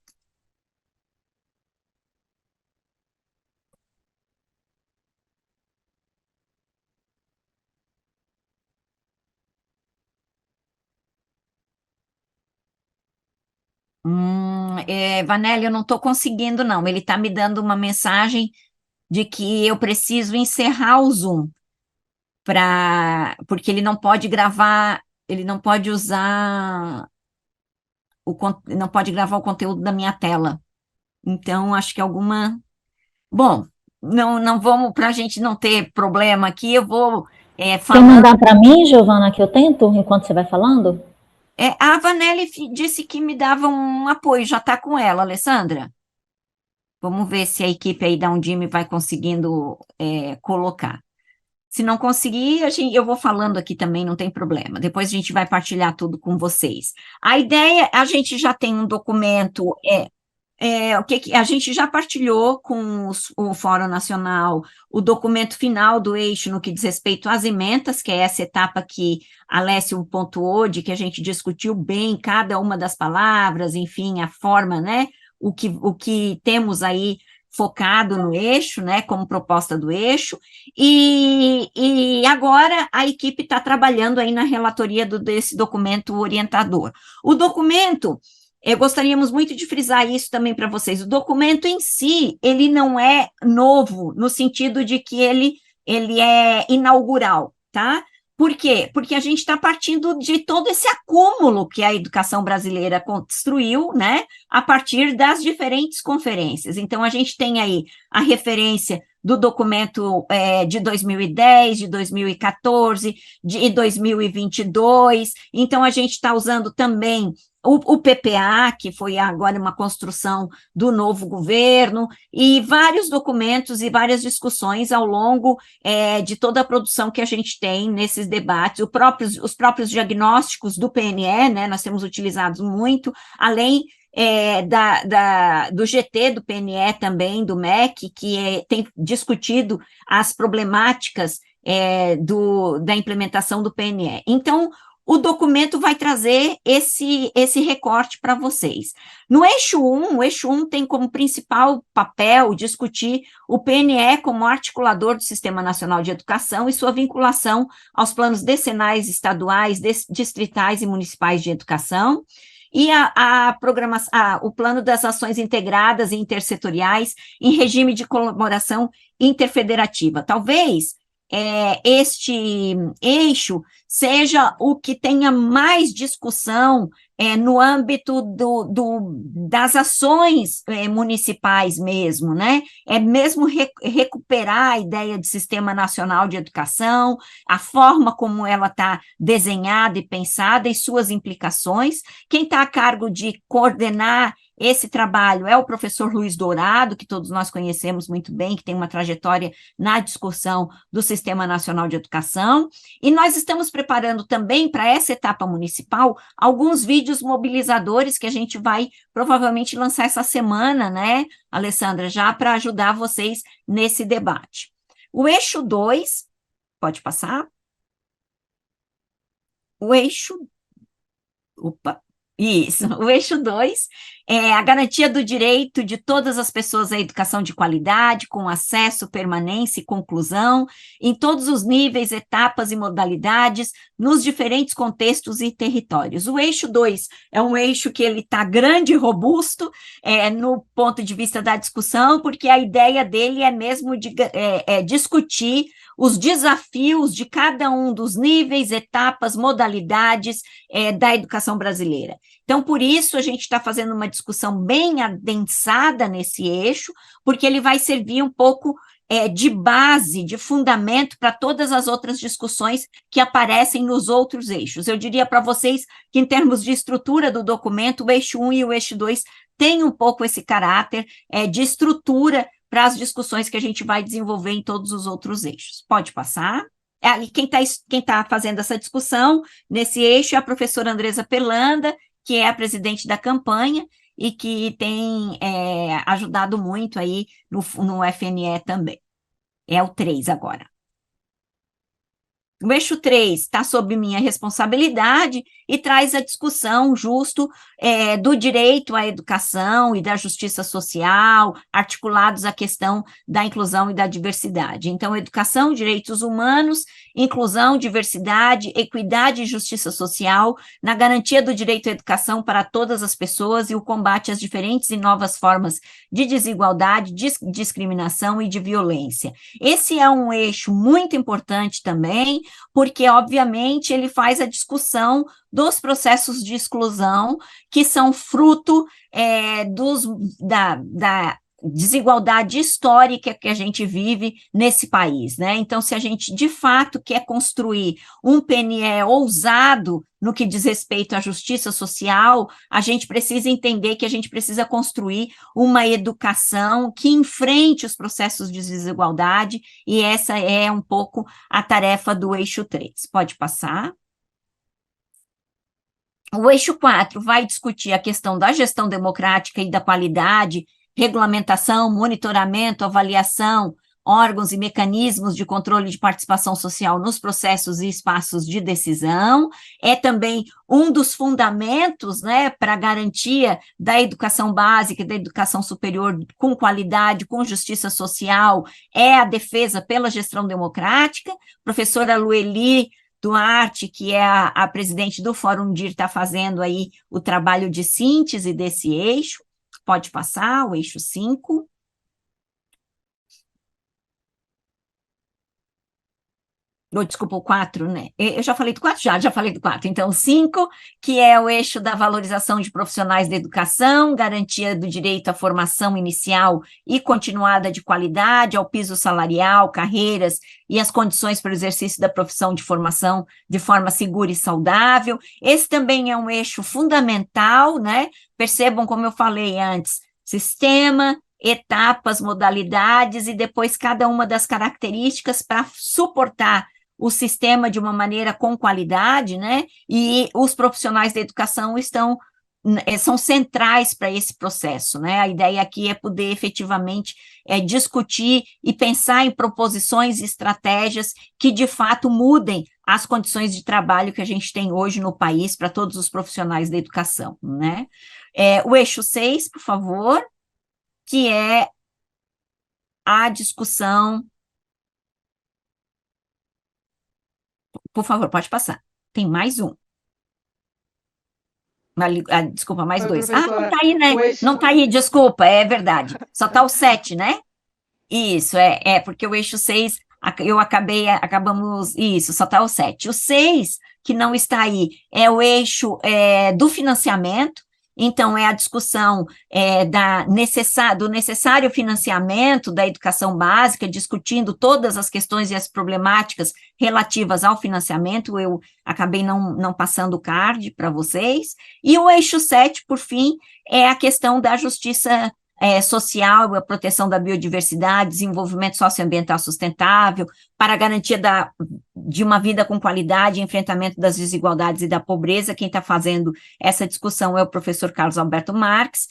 Vanelli, eu não estou conseguindo, não. Ele está me dando uma mensagem de que eu preciso encerrar o Zoom, porque ele não pode gravar, ele não pode usar, não pode gravar o conteúdo da minha tela. Então, acho que alguma... Bom, não vamos, para a gente não ter problema aqui, eu vou falar... Quer mandar para mim, Giovana, que eu tento, enquanto você vai falando? A Vanelli disse que me dava um apoio, já está com ela, Alessandra. Vamos ver se a equipe aí da Undime vai conseguindo colocar. Se não conseguir, eu vou falando aqui também, não tem problema. Depois a gente vai partilhar tudo com vocês. A ideia, a gente já tem um documento... a gente já partilhou com o Fórum Nacional o documento final do eixo no que diz respeito às ementas, que é essa etapa que a Alessio pontuou, de que a gente discutiu bem cada uma das palavras, enfim, a forma, né, o que temos aí focado no eixo, né, como proposta do eixo, e agora a equipe está trabalhando aí na relatoria desse documento orientador. O documento... Gostaríamos muito de frisar isso também para vocês. O documento em si, ele não é novo, no sentido de que ele é inaugural, tá? Por quê? Porque a gente está partindo de todo esse acúmulo que a educação brasileira construiu, né? A partir das diferentes conferências. Então, a gente tem aí a referência do documento de 2010, de 2014, de 2022. Então, a gente está usando também o PPA, que foi agora uma construção do novo governo, e vários documentos e várias discussões ao longo de toda a produção que a gente tem nesses debates, os próprios diagnósticos do PNE, né, nós temos utilizados muito, além do GT, do PNE também, do MEC, que tem discutido as problemáticas da implementação do PNE. Então, o documento vai trazer esse recorte para vocês. No eixo 1, o eixo 1 tem como principal papel discutir o PNE como articulador do Sistema Nacional de Educação e sua vinculação aos planos decenais, estaduais, distritais e municipais de educação, e o plano das ações integradas e intersetoriais em regime de colaboração interfederativa. Talvez este eixo seja o que tenha mais discussão no âmbito das ações municipais mesmo, né? É mesmo recuperar a ideia de Sistema Nacional de Educação, a forma como ela está desenhada e pensada e suas implicações. Quem está a cargo de coordenar esse trabalho é o professor Luiz Dourado, que todos nós conhecemos muito bem, que tem uma trajetória na discussão do Sistema Nacional de Educação, e nós estamos preparando também para essa etapa municipal alguns vídeos mobilizadores que a gente vai provavelmente lançar essa semana, né, Alessandra, já para ajudar vocês nesse debate. O eixo 2, pode passar? O eixo... Opa! Isso, o eixo 2 é a garantia do direito de todas as pessoas à educação de qualidade, com acesso, permanência e conclusão, em todos os níveis, etapas e modalidades, nos diferentes contextos e territórios. O eixo 2 é um eixo que ele está grande e robusto no ponto de vista da discussão, porque a ideia dele é mesmo discutir os desafios de cada um dos níveis, etapas, modalidades da educação brasileira. Então, por isso, a gente está fazendo uma discussão bem adensada nesse eixo, porque ele vai servir um pouco de base, de fundamento para todas as outras discussões que aparecem nos outros eixos. Eu diria para vocês que, em termos de estrutura do documento, o eixo 1 e o eixo 2 têm um pouco esse caráter de estrutura para as discussões que a gente vai desenvolver em todos os outros eixos. Pode passar. E quem tá fazendo essa discussão nesse eixo é a professora Andresa Pelanda, que é a presidente da campanha, e que tem ajudado muito aí no FNE também. É o 3 agora. O eixo 3 está sob minha responsabilidade e traz a discussão justo do direito à educação e da justiça social, articulados à questão da inclusão e da diversidade. Então, educação, direitos humanos, inclusão, diversidade, equidade e justiça social, na garantia do direito à educação para todas as pessoas e o combate às diferentes e novas formas de desigualdade, discriminação e de violência. Esse é um eixo muito importante também, porque, obviamente, ele faz a discussão dos processos de exclusão que são fruto da desigualdade histórica que a gente vive nesse país, né? Então, se a gente, de fato, quer construir um PNE ousado no que diz respeito à justiça social, a gente precisa entender que a gente precisa construir uma educação que enfrente os processos de desigualdade, e essa é um pouco a tarefa do eixo 3. Pode passar. O eixo 4 vai discutir a questão da gestão democrática e da qualidade, regulamentação, monitoramento, avaliação, órgãos e mecanismos de controle de participação social nos processos e espaços de decisão. É também um dos fundamentos, né, para a garantia da educação básica e da educação superior com qualidade, com justiça social, é a defesa pela gestão democrática. Professora Lueli Duarte, que é a presidente do Fórum DIR, está fazendo aí o trabalho de síntese desse eixo. Pode passar, o eixo 5. Desculpa, o 4, né? Eu já falei do 4? Já falei do 4. Então, o 5, que é o eixo da valorização de profissionais da educação, garantia do direito à formação inicial e continuada de qualidade, ao piso salarial, carreiras e as condições para o exercício da profissão de formação de forma segura e saudável. Esse também é um eixo fundamental, né? Percebam, como eu falei antes, sistema, etapas, modalidades e depois cada uma das características para suportar o sistema de uma maneira com qualidade, né? E os profissionais da educação são centrais para esse processo, né? A ideia aqui é poder efetivamente discutir e pensar em proposições e estratégias que, de fato, mudem as condições de trabalho que a gente tem hoje no país para todos os profissionais da educação, né? O eixo 6, por favor, que é a discussão. Por favor, pode passar. Tem mais um. Desculpa, mais Oi, 2. professora. Não está aí, né? Não está aí, desculpa, é verdade. Só está o 7, né? Isso, porque o eixo 6, acabamos, isso, só está o 7. O 6, que não está aí, é o eixo do financiamento. Então, é a discussão do necessário financiamento da educação básica, discutindo todas as questões e as problemáticas relativas ao financiamento. Eu acabei não passando o card para vocês. E o eixo 7, por fim, é a questão da justiça social, a proteção da biodiversidade, desenvolvimento socioambiental sustentável, para a garantia de uma vida com qualidade, enfrentamento das desigualdades e da pobreza. Quem está fazendo essa discussão é o professor Carlos Alberto Marques,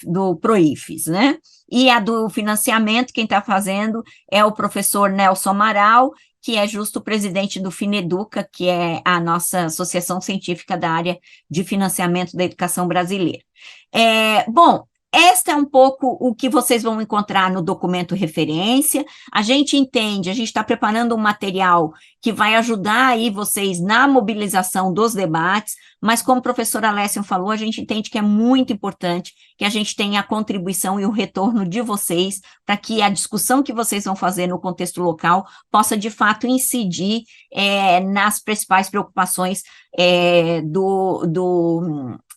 do PROIFES, né? E a do financiamento, quem está fazendo é o professor Nelson Amaral, que é justo presidente do FINEDUCA, que é a nossa associação científica da área de financiamento da educação brasileira. Bom, esta é um pouco o que vocês vão encontrar no documento referência. A gente está preparando um material que vai ajudar aí vocês na mobilização dos debates, mas como o professor Alessio falou, a gente entende que é muito importante que a gente tenha a contribuição e o retorno de vocês para que a discussão que vocês vão fazer no contexto local possa, de fato, incidir nas principais preocupações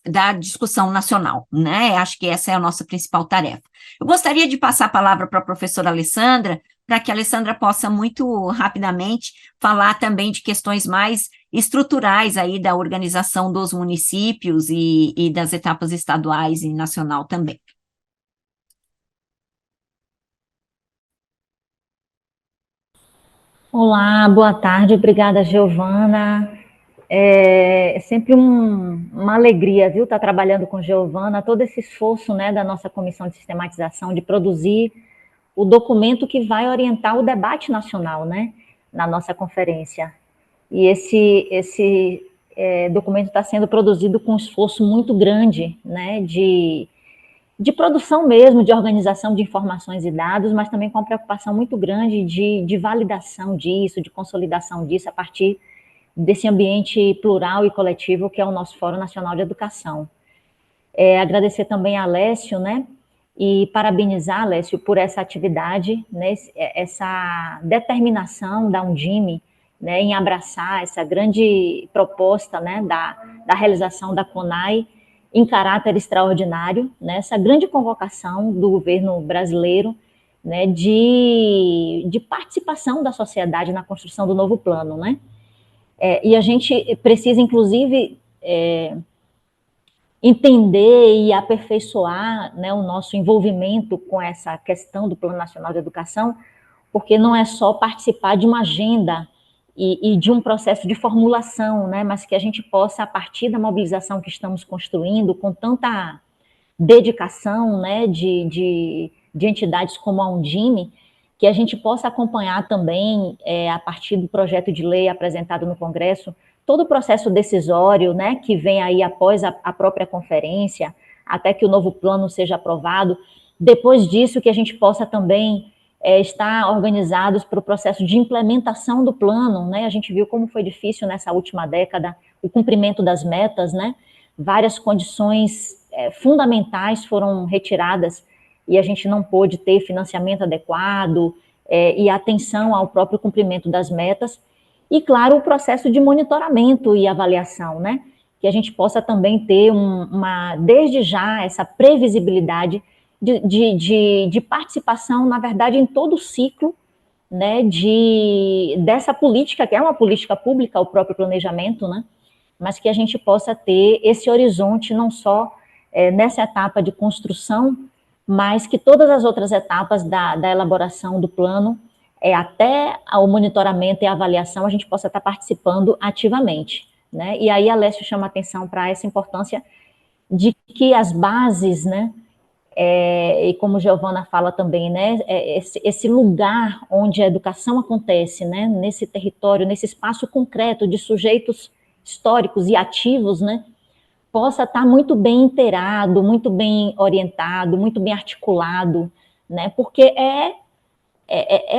da discussão nacional, né? Acho que essa é a nossa principal tarefa. Eu gostaria de passar a palavra para a professora Alessandra, para que a Alessandra possa muito rapidamente falar também de questões mais estruturais aí da organização dos municípios e das etapas estaduais e nacional também. Olá, boa tarde, obrigada, Giovana. É sempre uma alegria, viu, estar trabalhando com Giovana, todo esse esforço, né, da nossa comissão de sistematização de produzir o documento que vai orientar o debate nacional, né, na nossa conferência. E esse documento está sendo produzido com um esforço muito grande, né, de produção mesmo, de organização de informações e dados, mas também com uma preocupação muito grande de validação disso, de consolidação disso a partir desse ambiente plural e coletivo que é o nosso Fórum Nacional de Educação. Agradecer também a Alessio, né, e parabenizar, Alessio, por essa atividade, né, essa determinação da Undime, né, em abraçar essa grande proposta, né, da realização da CONAI em caráter extraordinário, né, essa grande convocação do governo brasileiro, né, de participação da sociedade na construção do novo plano, né. E a gente precisa, inclusive, entender e aperfeiçoar, né, o nosso envolvimento com essa questão do Plano Nacional de Educação, porque não é só participar de uma agenda e de um processo de formulação, né, mas que a gente possa, a partir da mobilização que estamos construindo, com tanta dedicação, né, de entidades como a Undime, que a gente possa acompanhar também, a partir do projeto de lei apresentado no Congresso, todo o processo decisório, né, que vem aí após a própria conferência, até que o novo plano seja aprovado. Depois disso, que a gente possa também estar organizados para o processo de implementação do plano, né? A gente viu como foi difícil nessa última década o cumprimento das metas, né? Várias condições fundamentais foram retiradas e a gente não pôde ter financiamento adequado e atenção ao próprio cumprimento das metas. E, claro, o processo de monitoramento e avaliação, né? Que a gente possa também ter desde já, essa previsibilidade de participação, na verdade, em todo o ciclo, né, dessa política, que é uma política pública, o próprio planejamento, né? Mas que a gente possa ter esse horizonte não só nessa etapa de construção, mas que todas as outras etapas da elaboração do plano, até o monitoramento e a avaliação, a gente possa estar participando ativamente, né? E aí a Alessio chama atenção para essa importância de que as bases, né, e como Giovana fala também, né, esse lugar onde a educação acontece, né, nesse território, nesse espaço concreto de sujeitos históricos e ativos, né, possa estar muito bem inteirado, muito bem orientado, muito bem articulado, né, porque é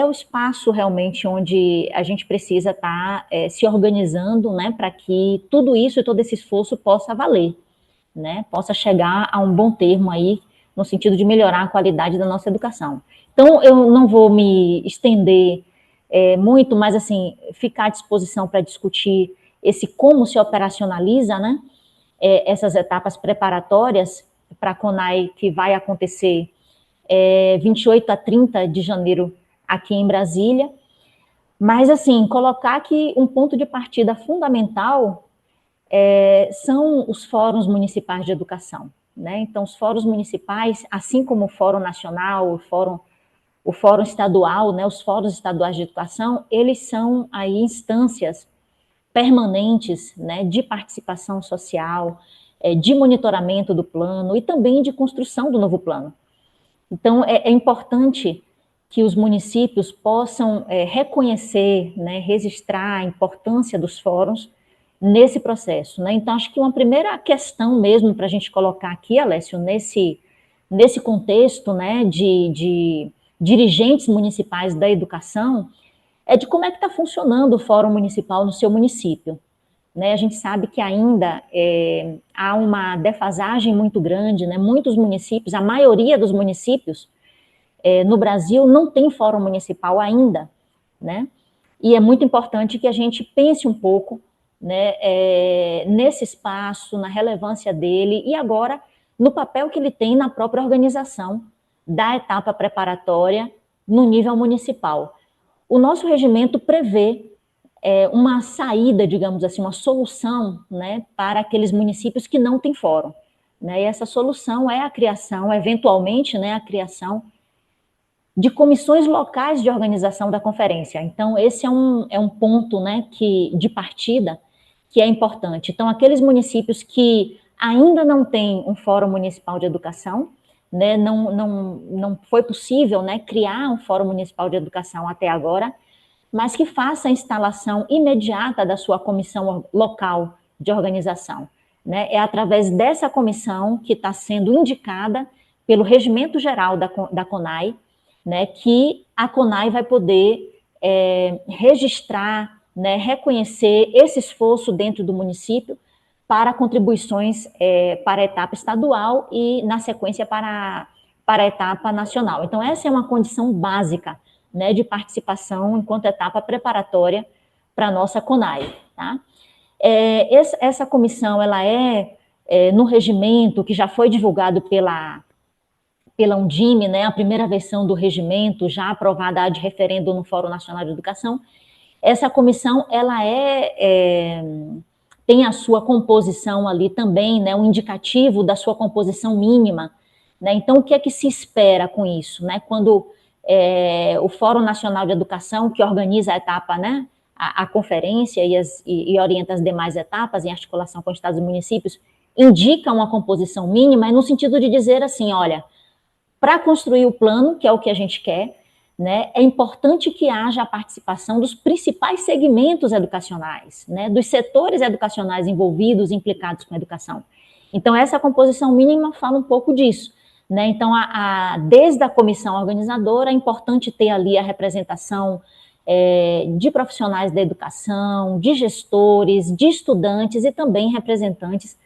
o espaço realmente onde a gente precisa estar se organizando, né, para que tudo isso e todo esse esforço possa valer, né, possa chegar a um bom termo aí, no sentido de melhorar a qualidade da nossa educação. Então, eu não vou me estender muito, mas, assim, ficar à disposição para discutir esse como se operacionaliza, né, essas etapas preparatórias para a CONAI, que vai acontecer 28 a 30 de janeiro aqui em Brasília, mas, assim, colocar que um ponto de partida fundamental são os fóruns municipais de educação, né? Então, os fóruns municipais, assim como o Fórum Nacional, o Fórum Estadual, né, os fóruns estaduais de educação, eles são aí instâncias permanentes, né, de participação social, de monitoramento do plano e também de construção do novo plano. Então, é importante que os municípios possam reconhecer, né, registrar a importância dos fóruns nesse processo, né? Então, acho que uma primeira questão mesmo para a gente colocar aqui, Alessio, nesse contexto, né, de dirigentes municipais da educação, é de como é que está funcionando o Fórum Municipal no seu município, né? A gente sabe que ainda há uma defasagem muito grande, né? Muitos municípios, a maioria dos municípios no Brasil não tem Fórum Municipal ainda, né? E é muito importante que a gente pense um pouco né, nesse espaço, na relevância dele e agora no papel que ele tem na própria organização da etapa preparatória no nível municipal. O nosso regimento prevê uma saída, digamos assim, uma solução, né, para aqueles municípios que não têm fórum, né, e essa solução é a criação, eventualmente, né, a criação de comissões locais de organização da conferência. Então, esse é um ponto, né, de partida que é importante. Então, aqueles municípios que ainda não têm um fórum municipal de educação, né, não foi possível, né, criar um fórum municipal de educação até agora, mas que faça a instalação imediata da sua comissão local de organização, né? É através dessa comissão que está sendo indicada pelo Regimento Geral da CONAI, né, que a CONAI vai poder registrar, né, reconhecer esse esforço dentro do município para contribuições para a etapa estadual e, na sequência, para a etapa nacional. Então, essa é uma condição básica, né, de participação enquanto etapa preparatória para a nossa CONAI. Tá? Essa comissão, ela no regimento, que já foi divulgado pela Undime, né, a primeira versão do regimento, já aprovada ad referendo no Fórum Nacional de Educação. Essa comissão, ela tem a sua composição ali também, né, um indicativo da sua composição mínima, né? Então, o que é que se espera com isso, né? Quando o Fórum Nacional de Educação, que organiza a etapa, né, a conferência e orienta as demais etapas em articulação com estados e municípios, indica uma composição mínima, no sentido de dizer assim, olha, para construir o plano, que é o que a gente quer, né, é importante que haja a participação dos principais segmentos educacionais, né, dos setores educacionais envolvidos, implicados com a educação. Então, essa composição mínima fala um pouco disso, né? Então, desde a comissão organizadora, é importante ter ali a representação de profissionais da educação, de gestores, de estudantes e também representantes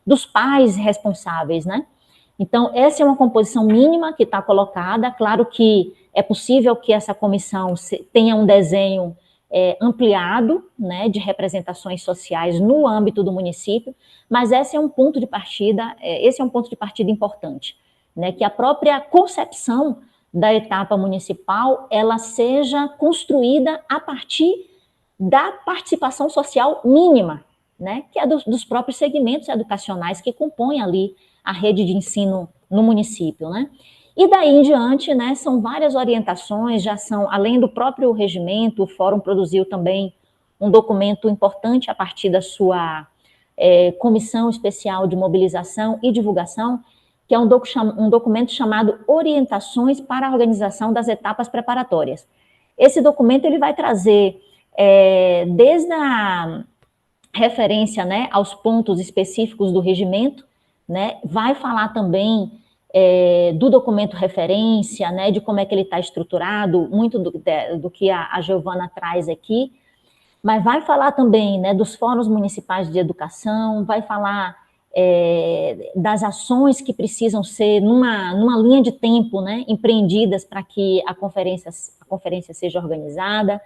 dos pais responsáveis, né? Então, essa é uma composição mínima que está colocada. Claro que é possível que essa comissão tenha um desenho ampliado, né, de representações sociais no âmbito do município, mas esse é um ponto de partida importante, né, que a própria concepção da etapa municipal, ela seja construída a partir da participação social mínima, né, que é dos próprios segmentos educacionais que compõem ali a rede de ensino no município, né. E daí em diante, né, são várias orientações, já são, além do próprio regimento, o Fórum produziu também um documento importante a partir da sua Comissão Especial de Mobilização e Divulgação, que é um documento chamado Orientações para a Organização das Etapas Preparatórias. Esse documento ele vai trazer, desde a referência, né, aos pontos específicos do regimento, né, vai falar também do documento referência, né, de como é que ele está estruturado, muito do que a Giovana traz aqui, mas vai falar também, né, dos fóruns municipais de educação, vai falar das ações que precisam ser numa linha de tempo, né, empreendidas para que a conferência seja organizada,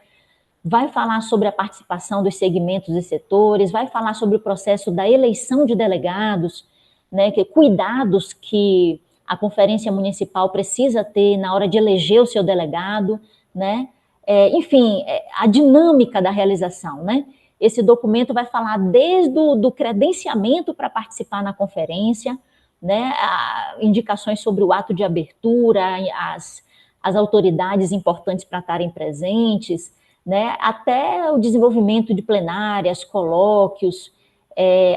vai falar sobre a participação dos segmentos e setores, vai falar sobre o processo da eleição de delegados, né, cuidados que a conferência municipal precisa ter na hora de eleger o seu delegado, né, enfim, a dinâmica da realização, né. Esse documento vai falar desde do credenciamento para participar na conferência, né, indicações sobre o ato de abertura, as autoridades importantes para estarem presentes, né, até o desenvolvimento de plenárias, colóquios,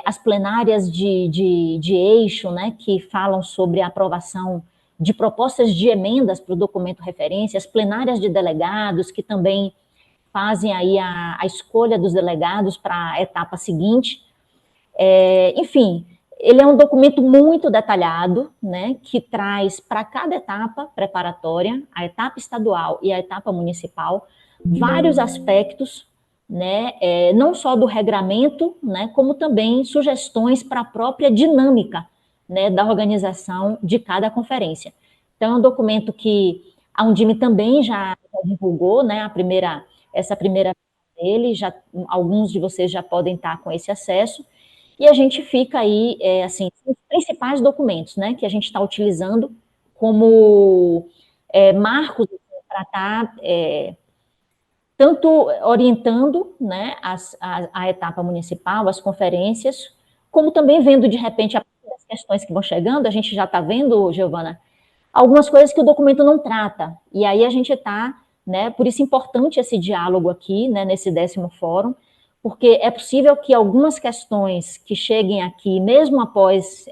as plenárias de eixo, né, que falam sobre a aprovação de propostas de emendas para o documento referência, as plenárias de delegados, que também fazem aí a escolha dos delegados para a etapa seguinte. Enfim, ele é um documento muito detalhado, né, que traz para cada etapa preparatória, a etapa estadual e a etapa municipal, vários aspectos, né, não só do regramento, né, como também sugestões para a própria dinâmica, né, da organização de cada conferência. Então, é um documento que a Undime também já divulgou, né, essa primeira ele, alguns de vocês já podem estar com esse acesso, e a gente fica aí, assim, os principais documentos, né, que a gente está utilizando como marcos para estar tanto orientando, né, a etapa municipal, as conferências, como também vendo, de repente, as questões que vão chegando, a gente já está vendo, Giovana, algumas coisas que o documento não trata, e aí a gente está, né, por isso é importante esse diálogo aqui, né, nesse 10º fórum, porque é possível que algumas questões que cheguem aqui, mesmo após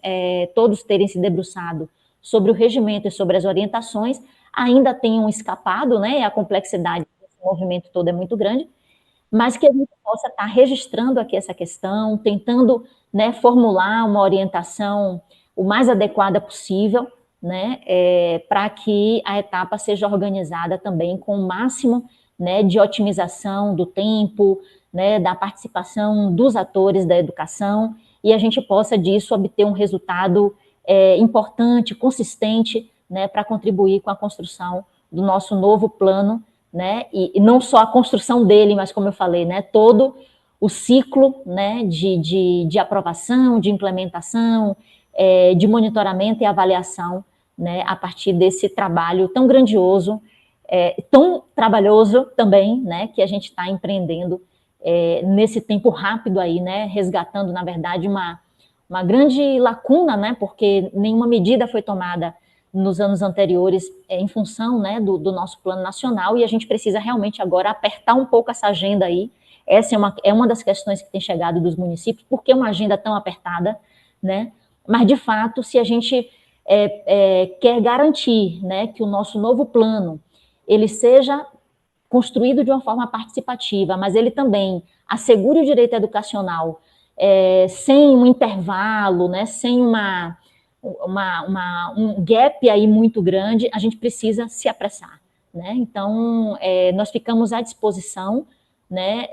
todos terem se debruçado sobre o regimento e sobre as orientações, ainda tenham escapado, né, a complexidade desse movimento todo é muito grande, mas que a gente possa estar registrando aqui essa questão, tentando, né, formular uma orientação o mais adequada possível, né, para que a etapa seja organizada também com o máximo, né, de otimização do tempo, né, da participação dos atores da educação, e a gente possa disso obter um resultado importante, consistente, né, para contribuir com a construção do nosso novo plano, né, e não só a construção dele, mas como eu falei, né, todo o ciclo, né, de aprovação, de implementação, de monitoramento e avaliação, né, a partir desse trabalho tão grandioso, tão trabalhoso também, né, que a gente está empreendendo nesse tempo rápido aí, né, resgatando, na verdade, uma grande lacuna, né, porque nenhuma medida foi tomada nos anos anteriores em função, né, do nosso plano nacional, e a gente precisa realmente agora apertar um pouco essa agenda aí. Essa é uma das questões que tem chegado dos municípios, por que uma agenda tão apertada, né, mas de fato, se a gente quer garantir, né, que o nosso novo plano, ele seja construído de uma forma participativa, mas ele também assegure o direito educacional sem um intervalo, né, sem um gap aí muito grande, a gente precisa se apressar, né? Então, nós ficamos à disposição, né,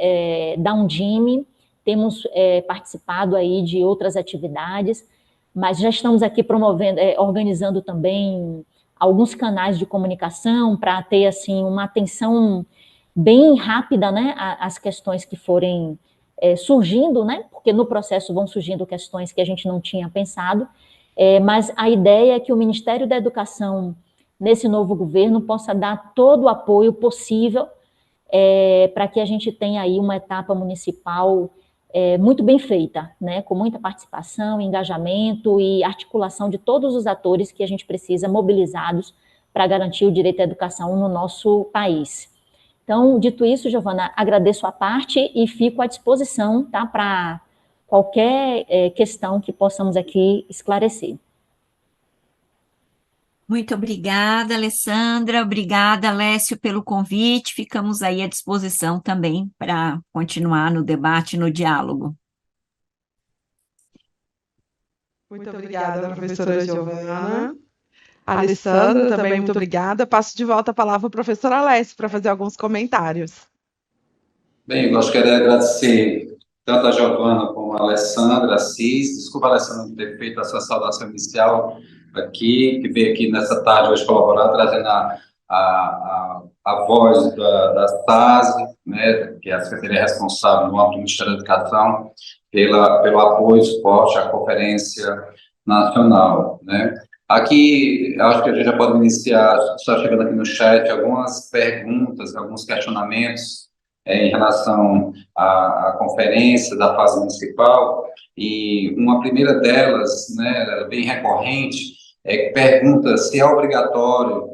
da Undime, temos participado aí de outras atividades, mas já estamos aqui promovendo, organizando também alguns canais de comunicação para ter, assim, uma atenção bem rápida, né, às questões que forem surgindo, né, porque no processo vão surgindo questões que a gente não tinha pensado, mas a ideia é que o Ministério da Educação, nesse novo governo, possa dar todo o apoio possível para que a gente tenha aí uma etapa municipal muito bem feita, né, com muita participação, engajamento e articulação de todos os atores que a gente precisa mobilizados para garantir o direito à educação no nosso país. Então, dito isso, Giovana, agradeço a parte e fico à disposição, tá, para qualquer questão que possamos aqui esclarecer. Muito obrigada, Alessandra. Obrigada, Lécio, pelo convite. Ficamos aí à disposição também para continuar no debate, no diálogo. Muito obrigada, professora Giovana. Alessandra, também muito obrigada. Passo de volta a palavra ao professor Alessio para fazer alguns comentários. Bem, eu gostaria de agradecer tanto a Giovana como a Alessandra Assis. Desculpa, Alessandra, não ter feito a sua saudação inicial aqui, que veio aqui nessa tarde hoje colaborar, trazendo a voz da SASE, né, que é a Secretaria responsável no âmbito do Ministério da Educação, pelo apoio e suporte à Conferência Nacional, né. Aqui, acho que a gente já pode iniciar, só chegando aqui no chat, algumas perguntas, alguns questionamentos em relação à conferência da fase municipal, e uma primeira delas, né, bem recorrente, pergunta se é obrigatório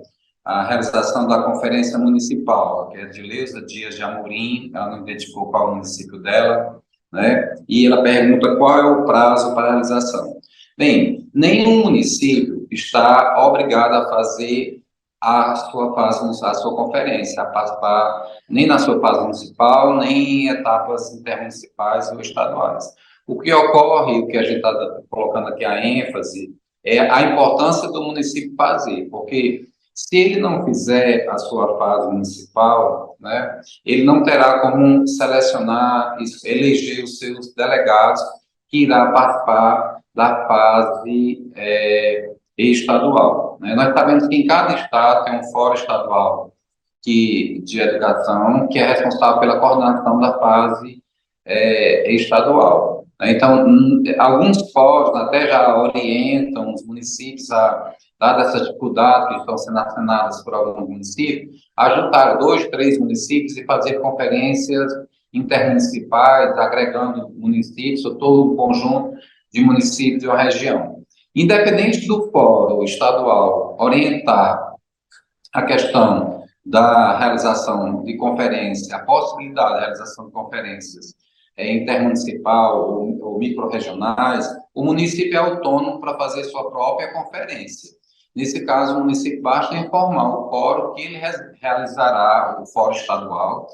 a realização da conferência municipal, que é de Leusa Dias de Amorim, ela não identificou qual é o município dela, né, e ela pergunta qual é o prazo para a realização. Bem, nenhum município está obrigado a fazer a sua conferência, a participar nem na sua fase municipal, nem em etapas intermunicipais ou estaduais. O que ocorre, o que a gente está colocando aqui a ênfase, é a importância do município fazer, porque se ele não fizer a sua fase municipal, né, ele não terá como selecionar, eleger os seus delegados que irá participar da fase estadual, né? Nós sabemos que em cada estado tem um fórum estadual de educação, que é responsável pela coordenação da fase estadual. Então, alguns fóruns até já orientam os municípios dadas essas dificuldades que estão sendo assinadas por alguns municípios, a juntar 2, 3 municípios e fazer conferências intermunicipais, agregando municípios, ou todo um conjunto de municípios de uma região. Independente do fórum estadual orientar a questão da realização de conferência, a possibilidade da realização de conferências intermunicipal ou microrregionais, o município é autônomo para fazer sua própria conferência. Nesse caso, o município basta informar o fórum que ele realizará, o fórum estadual,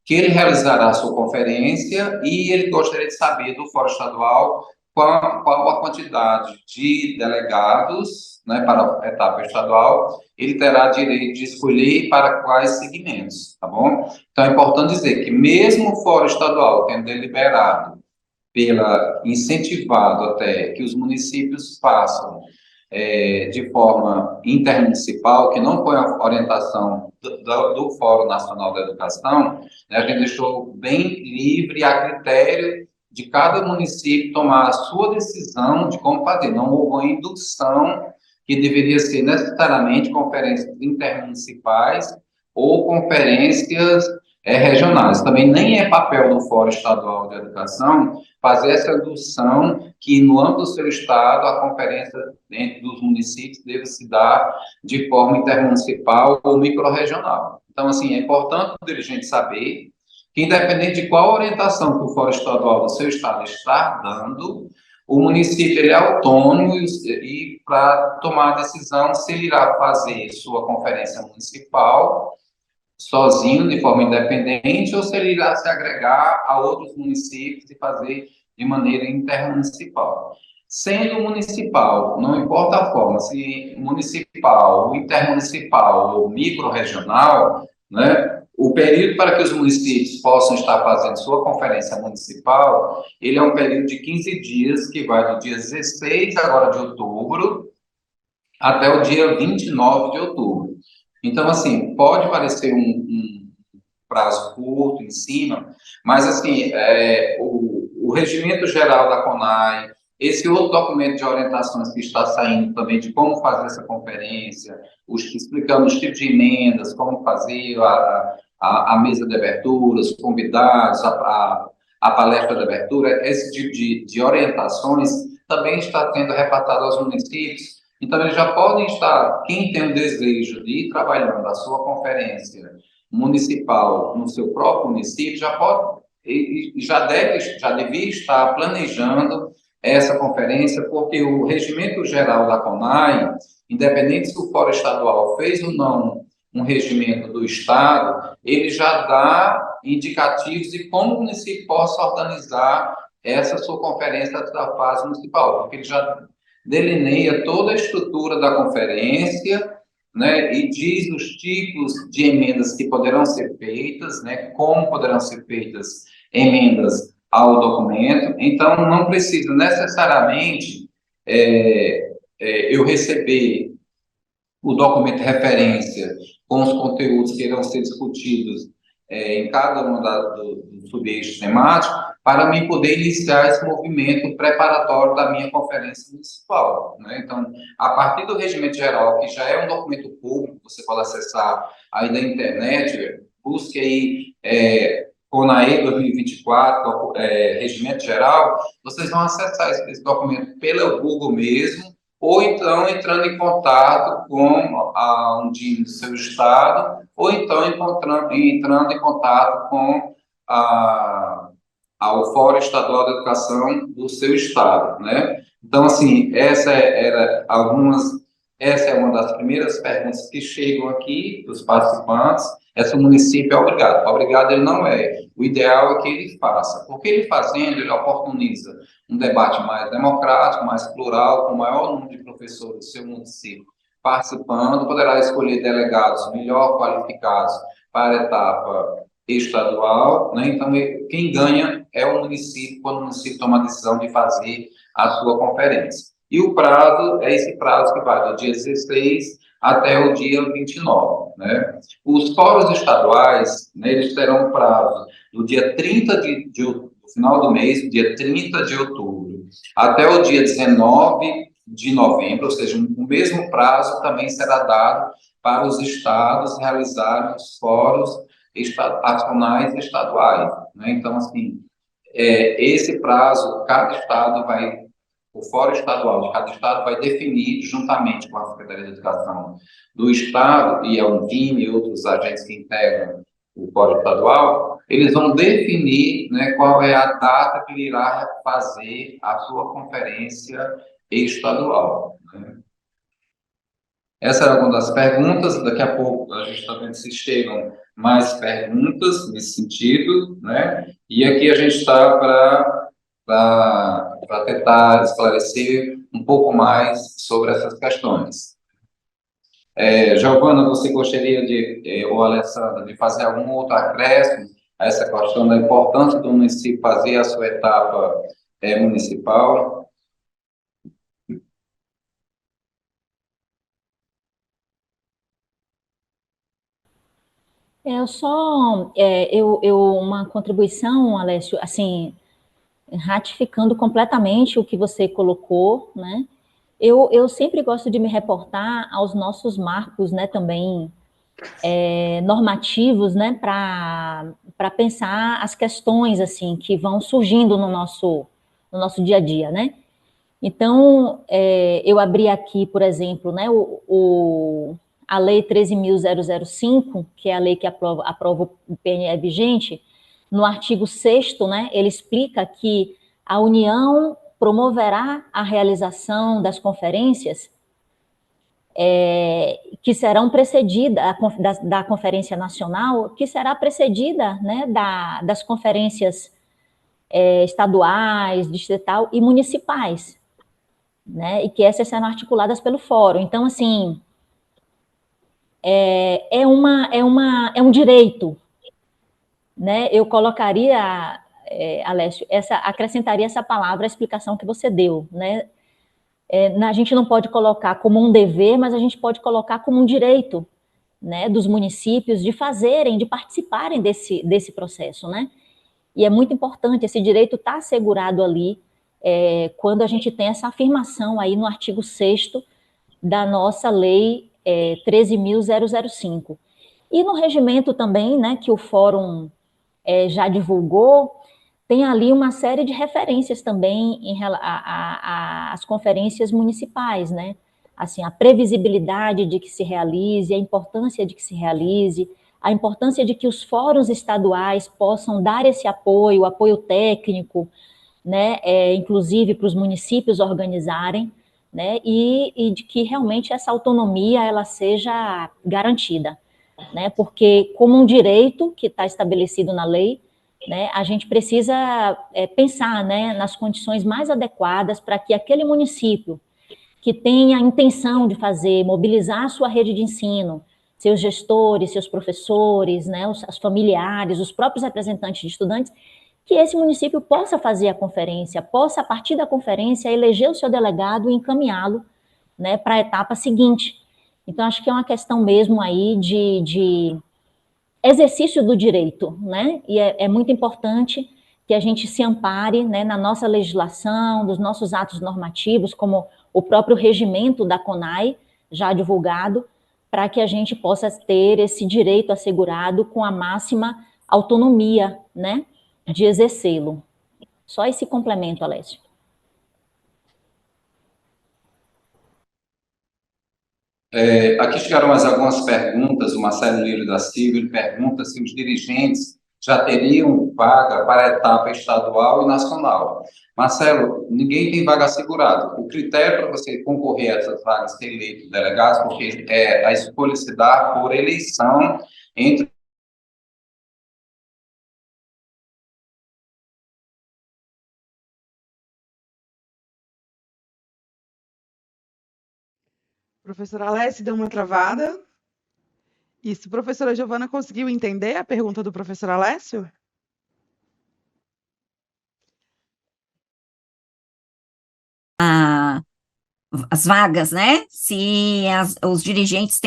que ele realizará a sua conferência e ele gostaria de saber do fórum estadual qual a quantidade de delegados, né, para a etapa estadual, ele terá direito de escolher para quais segmentos, tá bom? Então, é importante dizer que mesmo o fórum estadual tendo deliberado, incentivado até que os municípios façam de forma intermunicipal, que não foi a orientação do Fórum Nacional da Educação, né, a gente deixou bem livre a critério de cada município tomar a sua decisão de como fazer. Não houve uma indução que deveria ser necessariamente conferências intermunicipais ou conferências regionais. Também nem é papel do Fórum Estadual de Educação fazer essa indução que, no âmbito do seu estado, a conferência dentro dos municípios deve se dar de forma intermunicipal ou microrregional. Então, assim, é importante o dirigente saber que, independente de qual orientação que o Fórum Estadual do seu estado está dando, o município ele é autônomo e para tomar a decisão se ele irá fazer sua conferência municipal sozinho, de forma independente, ou se ele irá se agregar a outros municípios e fazer de maneira intermunicipal. Sendo municipal, não importa a forma, se municipal, intermunicipal ou microrregional, né, o período para que os municípios possam estar fazendo sua conferência municipal, ele é um período de 15 dias, que vai do dia 16 agora de outubro até o dia 29 de outubro. Então, assim, pode parecer um prazo curto em cima, mas, assim, o regimento geral da CONAI, esse outro documento de orientações que está saindo também de como fazer essa conferência, explicando os tipos de emendas, como fazer a mesa de abertura, os convidados, a palestra de abertura, esse tipo de orientações também está sendo repassado aos municípios. Então, eles já podem estar, quem tem o desejo de ir trabalhando a sua conferência municipal no seu próprio município, já devia estar planejando essa conferência, porque o regimento geral da CONAI, independente se o Fórum Estadual fez ou não um regimento do Estado, ele já dá indicativos de como o município possa organizar essa sua conferência da fase municipal, porque ele já delineia toda a estrutura da conferência, né, e diz os tipos de emendas que poderão ser feitas, né, como poderão ser feitas emendas ao documento. Então, não precisa necessariamente eu receber o documento de referência com os conteúdos que irão ser discutidos em cada um dos subeixos temáticos, para mim poder iniciar esse movimento preparatório da minha conferência municipal, né? Então, a partir do regimento geral, que já é um documento público, você pode acessar aí da internet, busque aí CONAE 2024, regimento geral, vocês vão acessar esse documento pelo Google mesmo, ou então entrando em contato com um DIN do seu estado, ou então entrando em contato com ao Fórum Estadual de Educação do seu estado, né? Então, assim, essa é uma das primeiras perguntas que chegam aqui dos participantes. Se o município é obrigado. Obrigado ele não é. O ideal é que ele faça. Porque ele fazendo, ele oportuniza um debate mais democrático, mais plural, com o maior número de professores do seu município participando, poderá escolher delegados melhor qualificados para a etapa estadual, né? Então, quem ganha é o município, quando o município toma a decisão de fazer a sua conferência. E o prazo é esse prazo que vai do dia 16 até o dia 29, né? Os fóruns estaduais, né, eles terão prazo do dia 30 do final do mês, dia 30 de outubro, até o dia 19 de novembro, ou seja, o mesmo prazo também será dado para os estados realizarem os fóruns nacionais e estaduais, né? Então, assim, esse prazo, cada estado vai, o Fórum Estadual de cada estado vai definir, juntamente com a Secretaria de Educação do estado, e a Undime e outros agentes que integram o Fórum Estadual, eles vão definir, né, qual é a data que ele irá fazer a sua conferência estadual, né? Essa era uma das perguntas. Daqui a pouco a gente está vendo se chegam mais perguntas nesse sentido, né? E aqui a gente está para tentar esclarecer um pouco mais sobre essas questões. Giovana, você gostaria de, ou Alessandra, de fazer algum outro acréscimo a essa questão da importância do município fazer a sua etapa municipal? Uma contribuição, Alessio, assim, ratificando completamente o que você colocou, né? Eu sempre gosto de me reportar aos nossos marcos, né, também normativos, né, para pensar as questões, assim, que vão surgindo no nosso dia a dia, né? Então, eu abri aqui, por exemplo, né, a Lei 13.005, que é a lei que aprova o PNE vigente. No artigo 6º, né, ele explica que a União promoverá a realização das conferências que serão precedidas, da Conferência Nacional, que será precedida, né, das conferências estaduais, distrital e municipais, né, e que essas serão articuladas pelo fórum. Então, assim, é um direito, né? Eu colocaria, Alessio, acrescentaria essa palavra, a explicação que você deu, né? A gente não pode colocar como um dever, mas a gente pode colocar como um direito, né, dos municípios de fazerem, de participarem desse processo, né? E é muito importante, esse direito está assegurado ali, quando a gente tem essa afirmação aí no artigo 6º da nossa lei 13.005. E no regimento também, né, que o Fórum já divulgou, tem ali uma série de referências também às conferências municipais, né? Assim, a previsibilidade de que se realize, a importância de que se realize, a importância de que os fóruns estaduais possam dar esse apoio técnico, né? Inclusive para os municípios organizarem, né? E de que realmente essa autonomia ela seja garantida, né? Porque como um direito que está estabelecido na lei, né, a gente precisa pensar, né, nas condições mais adequadas para que aquele município que tenha a intenção de fazer, mobilizar a sua rede de ensino, seus gestores, seus professores, né, os familiares, os próprios representantes de estudantes, que esse município possa fazer a conferência, possa, a partir da conferência, eleger o seu delegado e encaminhá-lo, né, para a etapa seguinte. Então, acho que é uma questão mesmo aí de exercício do direito, né? E é muito importante que a gente se ampare, né, na nossa legislação, dos nossos atos normativos, como o próprio regimento da CONAI, já divulgado, para que a gente possa ter esse direito assegurado com a máxima autonomia, né, de exercê-lo. Só esse complemento, Alessio. Aqui chegaram mais algumas perguntas. O Marcelo Lírio da Silva ele pergunta se os dirigentes já teriam vaga para a etapa estadual e nacional. Marcelo, ninguém tem vaga assegurada. O critério para você concorrer a essas vagas, ser eleito delegado, porque a escolha se dá por eleição entre Professora Alessi deu uma travada. Isso, professora Giovana conseguiu entender a pergunta do professor Alessio? as vagas, né? Se os dirigentes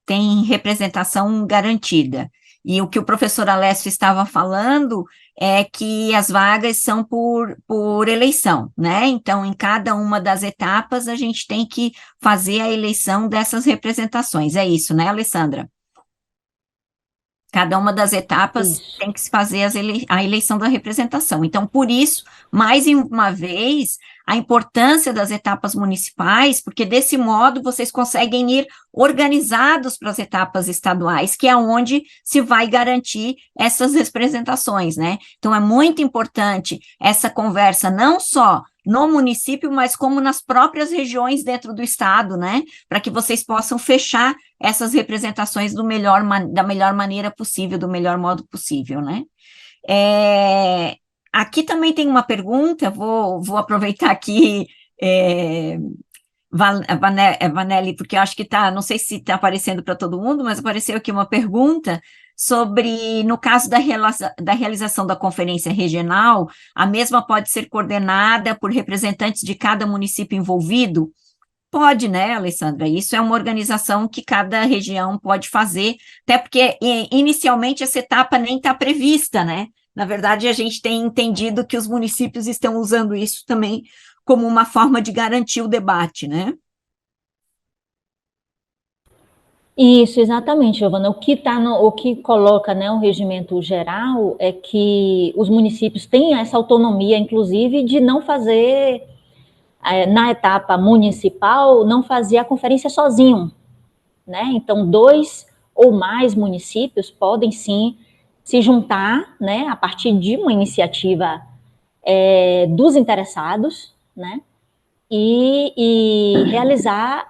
têm representação garantida. E o que o professor Alessio estava falando é que as vagas são por eleição, né? Então, em cada uma das etapas, a gente tem que fazer a eleição dessas representações. É isso, né, Alessandra? Cada uma das etapas Isso. tem que se fazer a eleição da representação. Então, por isso, mais uma vez, a importância das etapas municipais, porque desse modo vocês conseguem ir organizados para as etapas estaduais, que é onde se vai garantir essas representações, né? Então, é muito importante essa conversa, não só no município, mas como nas próprias regiões dentro do estado, né? Para que vocês possam fechar essas representações da melhor maneira possível, do melhor modo possível, né? Aqui também tem uma pergunta, vou aproveitar aqui, Vanelli, porque eu acho que não sei se está aparecendo para todo mundo, mas apareceu aqui uma pergunta sobre, no caso da realização da conferência regional, a mesma pode ser coordenada por representantes de cada município envolvido? Pode, né, Alessandra? Isso é uma organização que cada região pode fazer, até porque inicialmente essa etapa nem está prevista, né? Na verdade, a gente tem entendido que os municípios estão usando isso também como uma forma de garantir o debate, né? Isso, exatamente, Giovana. O que coloca, né, o regimento geral é que os municípios têm essa autonomia, inclusive, de não fazer, na etapa municipal, não fazer a conferência sozinho, né? Então, 2 ou mais municípios podem sim se juntar, né, a partir de uma iniciativa dos interessados, né? E realizar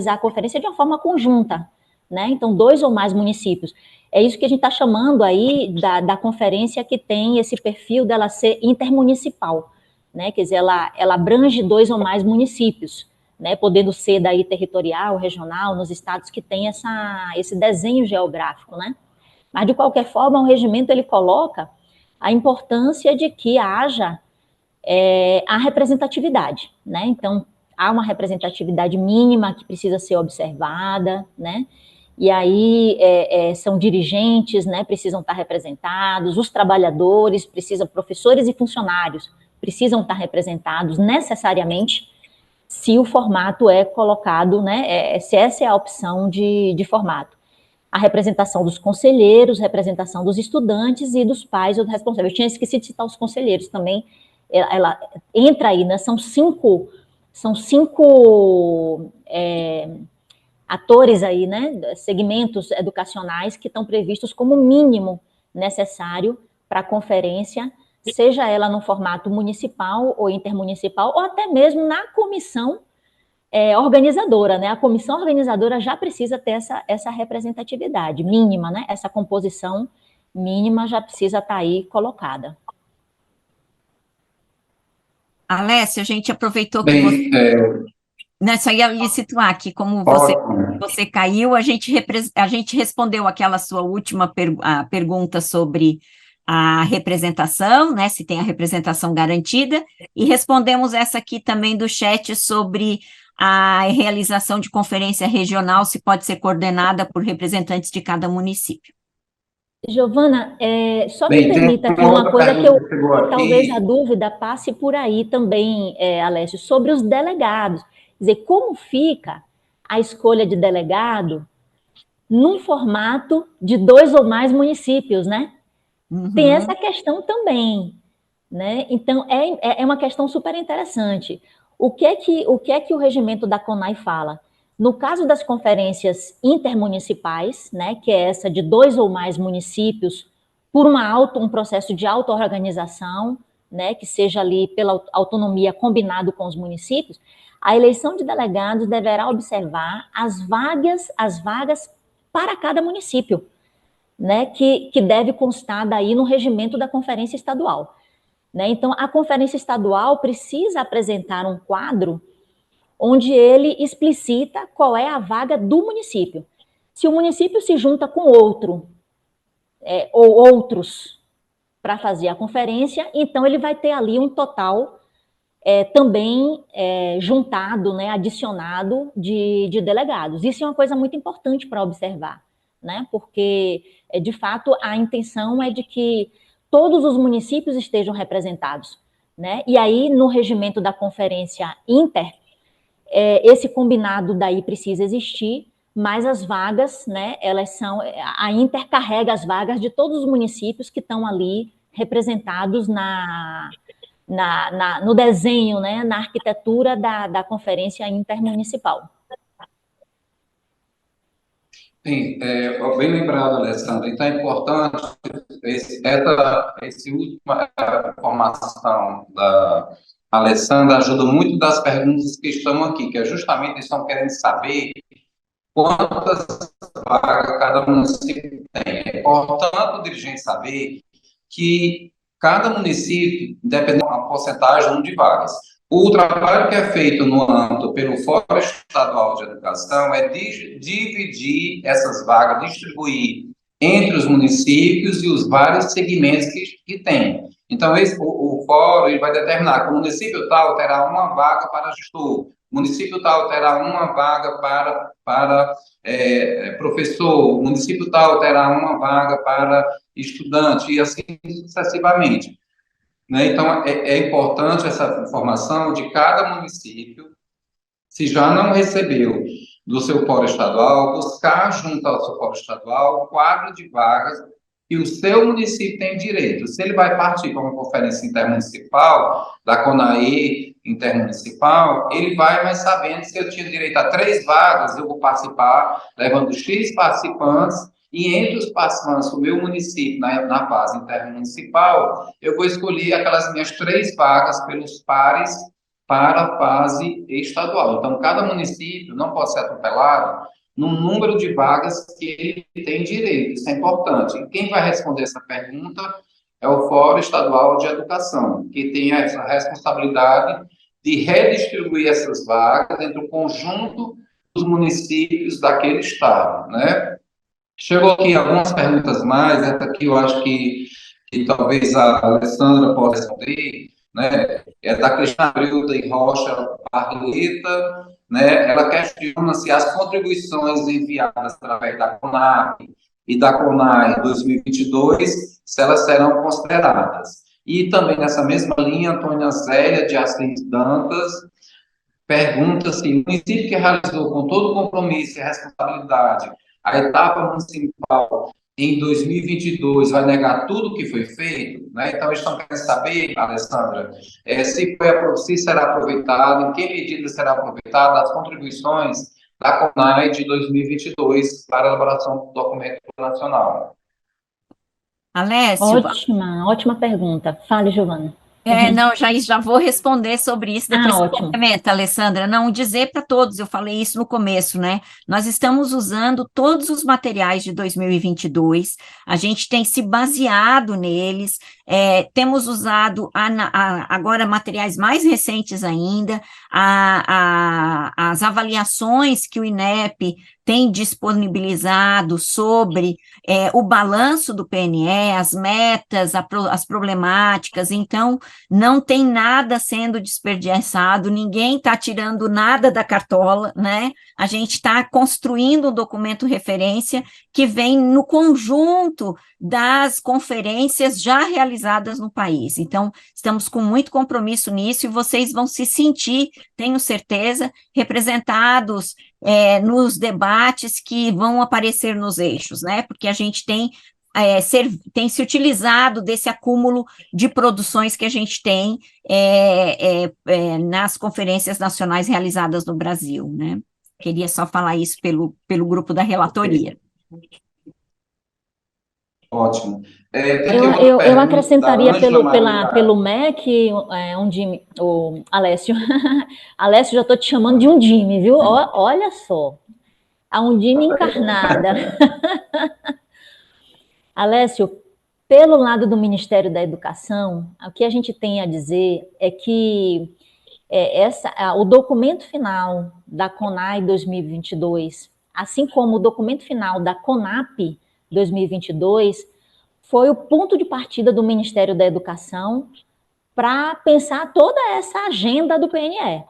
a conferência de uma forma conjunta, né? Então, 2 ou mais municípios. É isso que a gente está chamando aí da conferência que tem esse perfil dela ser intermunicipal, né? Quer dizer, ela abrange 2 ou mais municípios, né? Podendo ser daí territorial, regional, nos estados que tem esse desenho geográfico, né? Mas, de qualquer forma, o regimento ele coloca a importância de que haja a representatividade, né? Então, há uma representatividade mínima que precisa ser observada, né? E aí são dirigentes, né? Precisam estar representados, os trabalhadores precisam, professores e funcionários precisam estar representados necessariamente, se o formato é colocado, né? Se essa é a opção de formato. A representação dos conselheiros, representação dos estudantes e dos pais ou dos responsáveis. Eu tinha esquecido de citar os conselheiros também. Ela entra aí, né? São cinco atores aí, né? Segmentos educacionais que estão previstos como mínimo necessário para a conferência, seja ela no formato municipal ou intermunicipal, ou até mesmo na comissão organizadora, né? A comissão organizadora já precisa ter essa representatividade mínima, né? Essa composição mínima já precisa estar aí colocada. Alessia, a gente aproveitou que Bem, só ia lhe situar que, como você caiu, a gente respondeu aquela sua última pergunta sobre a representação, né? Se tem a representação garantida, e respondemos essa aqui também do chat sobre a realização de conferência regional, se pode ser coordenada por representantes de cada município. Giovana, só me permita aqui uma coisa que talvez a dúvida passe por aí também, Alessio, sobre os delegados. Quer dizer, como fica a escolha de delegado num formato de 2 ou mais municípios, né? Uhum. Tem essa questão também, né? Então, é uma questão super interessante. O que é que o regimento da CONAI fala? No caso das conferências intermunicipais, né, que é essa de 2 ou mais municípios, por um processo de auto-organização, né, que seja ali pela autonomia combinado com os municípios, a eleição de delegados deverá observar as vagas para cada município, né, que deve constar daí no regimento da conferência estadual. Né? Então, a conferência estadual precisa apresentar um quadro onde ele explicita qual é a vaga do município. Se o município se junta com outro, ou outros, para fazer a conferência, então ele vai ter ali um total também juntado, né, adicionado de delegados. Isso é uma coisa muito importante para observar, né, porque, de fato, a intenção é de que todos os municípios estejam representados, né, e aí, no regimento da conferência inter, esse combinado daí precisa existir, mas as vagas, né, a inter carrega as vagas de todos os municípios que estão ali representados no desenho, né, na arquitetura da Conferência Intermunicipal. Sim, bem lembrado, Alessandra. Então, é importante essa última informação da Alessandra ajuda muito das perguntas que estão aqui, que é justamente eles estão querendo saber quantas vagas cada município tem. É importante o dirigente saber que cada município depende de uma porcentagem de vagas. O trabalho que é feito no âmbito pelo Fórum Estadual de Educação é dividir essas vagas, distribuir entre os municípios e os vários segmentos que tem. Então, o fórum ele vai determinar que o município tal terá uma vaga para gestor, o município tal terá uma vaga para professor, o município tal terá uma vaga para estudante, e assim sucessivamente. Né? Então, é importante essa informação de cada município, se já não recebeu do seu fórum estadual, buscar junto ao seu fórum estadual o quadro de vagas que o seu município tem direito. Se ele vai partir para uma conferência intermunicipal, da CONAE intermunicipal, ele vai mais sabendo se eu tinha direito a 3 vagas, eu vou participar, levando X participantes, e entre os participantes do meu município, na fase intermunicipal, eu vou escolher aquelas minhas 3 vagas pelos pares para a fase estadual. Então, cada município não pode ser atropelado no número de vagas que ele tem direito. Isso é importante. E quem vai responder essa pergunta é o Fórum Estadual de Educação, que tem essa responsabilidade de redistribuir essas vagas entre o conjunto dos municípios daquele estado, né? Chegou aqui algumas perguntas mais, essa aqui eu acho que talvez a Alessandra possa responder, né? É da Cristina Brilda e Rocha Barleta, né? Ela questiona se as contribuições enviadas através da CONAP e da CONAI 2022, se elas serão consideradas. E também nessa mesma linha, Antônia Zélia de Assis Dantas pergunta se o município que realizou com todo compromisso e responsabilidade a etapa municipal em 2022 vai negar tudo que foi feito, né? Então, eles estão querendo saber, Alessandra, se será aproveitado, em que medida será aproveitado as contribuições da CONAI de 2022 para a elaboração do documento nacional. Alessio. Ótima pergunta. Fale, Giovana. Não, já vou responder sobre isso, depois você ótimo. complementa, Alessandra. Não, dizer para todos, eu falei isso no começo, né? Nós estamos usando todos os materiais de 2022, a gente tem se baseado neles, temos usado agora materiais mais recentes ainda, as avaliações que o INEP tem disponibilizado sobre o balanço do PNE, as metas, as problemáticas, então não tem nada sendo desperdiçado, ninguém está tirando nada da cartola, né? A gente está construindo um documento referência que vem no conjunto das conferências já realizadas no país. Então, estamos com muito compromisso nisso e vocês vão se sentir, tenho certeza, representados nos debates que vão aparecer nos eixos, né? Porque a gente tem se utilizado desse acúmulo de produções que a gente tem nas conferências nacionais realizadas no Brasil, né? Queria só falar isso pelo grupo da relatoria. Ótimo. Eu acrescentaria pelo MEC, o Alessio. Alessio, já estou te chamando de Undime, viu? Olha só, a Undime encarnada. Alessio, pelo lado do Ministério da Educação, o que a gente tem a dizer é que o documento final da CONAI 2022, assim como o documento final da CONAP 2022, foi o ponto de partida do Ministério da Educação para pensar toda essa agenda do PNE.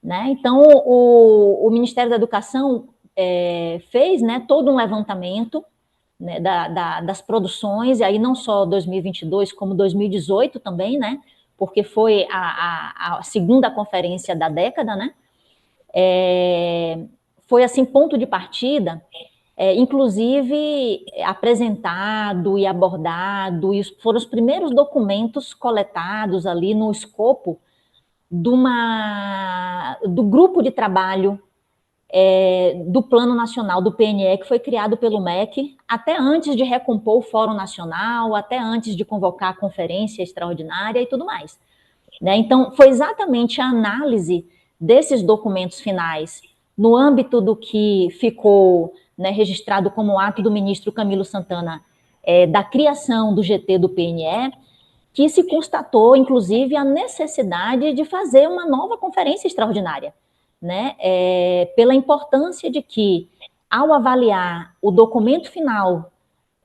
Né? Então, o Ministério da Educação fez, né, todo um levantamento, né, das produções, e aí não só 2022, como 2018 também, né, porque foi a segunda conferência da década, né, foi, assim, ponto de partida, inclusive apresentado e abordado, e foram os primeiros documentos coletados ali no escopo do grupo de trabalho do Plano Nacional do PNE, que foi criado pelo MEC, até antes de recompor o Fórum Nacional, até antes de convocar a conferência extraordinária e tudo mais. Né? Então, foi exatamente a análise desses documentos finais, no âmbito do que ficou, né, registrado como ato do ministro Camilo Santana, da criação do GT do PNE, que se constatou, inclusive, a necessidade de fazer uma nova conferência extraordinária, né? Pela importância de que, ao avaliar o documento final,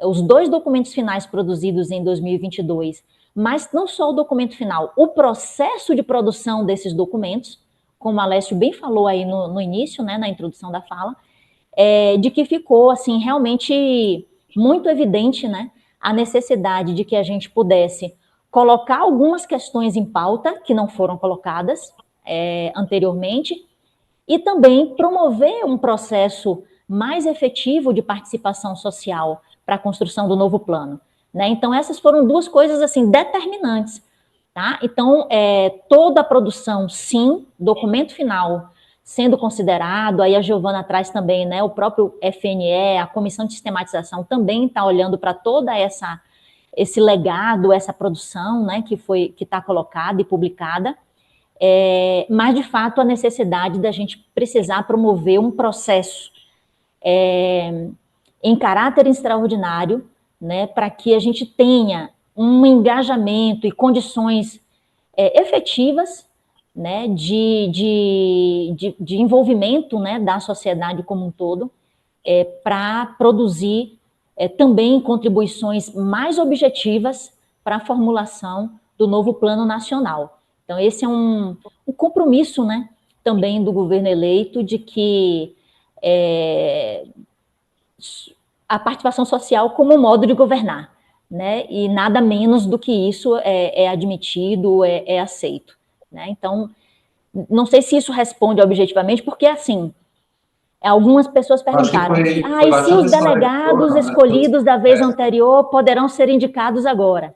os 2 documentos finais produzidos em 2022, mas não só o documento final, o processo de produção desses documentos, como a Alessio bem falou aí no início, né, na introdução da fala, de que ficou, assim, realmente muito evidente, né, a necessidade de que a gente pudesse colocar algumas questões em pauta que não foram colocadas anteriormente, e também promover um processo mais efetivo de participação social para a construção do novo plano. Né? Então, essas foram 2 coisas assim determinantes. Tá? Então, toda a produção, sim, documento final sendo considerado, aí a Giovana traz também, né, o próprio FNE, a Comissão de Sistematização também está olhando para toda esse legado, essa produção, né, que está colocada e publicada, mas, de fato, a necessidade da gente precisar promover um processo em caráter extraordinário, né, para que a gente tenha um engajamento e condições efetivas, né, de envolvimento, né, da sociedade como um todo, para produzir também contribuições mais objetivas para a formulação do novo Plano Nacional. Então, esse é um compromisso, né, também do governo eleito de que a participação social como modo de governar, né, e nada menos do que isso é admitido, é aceito. Né? Então, não sei se isso responde objetivamente, porque, assim, algumas pessoas perguntaram, foi e se os delegados escolhidos da vez anterior poderão ser indicados agora?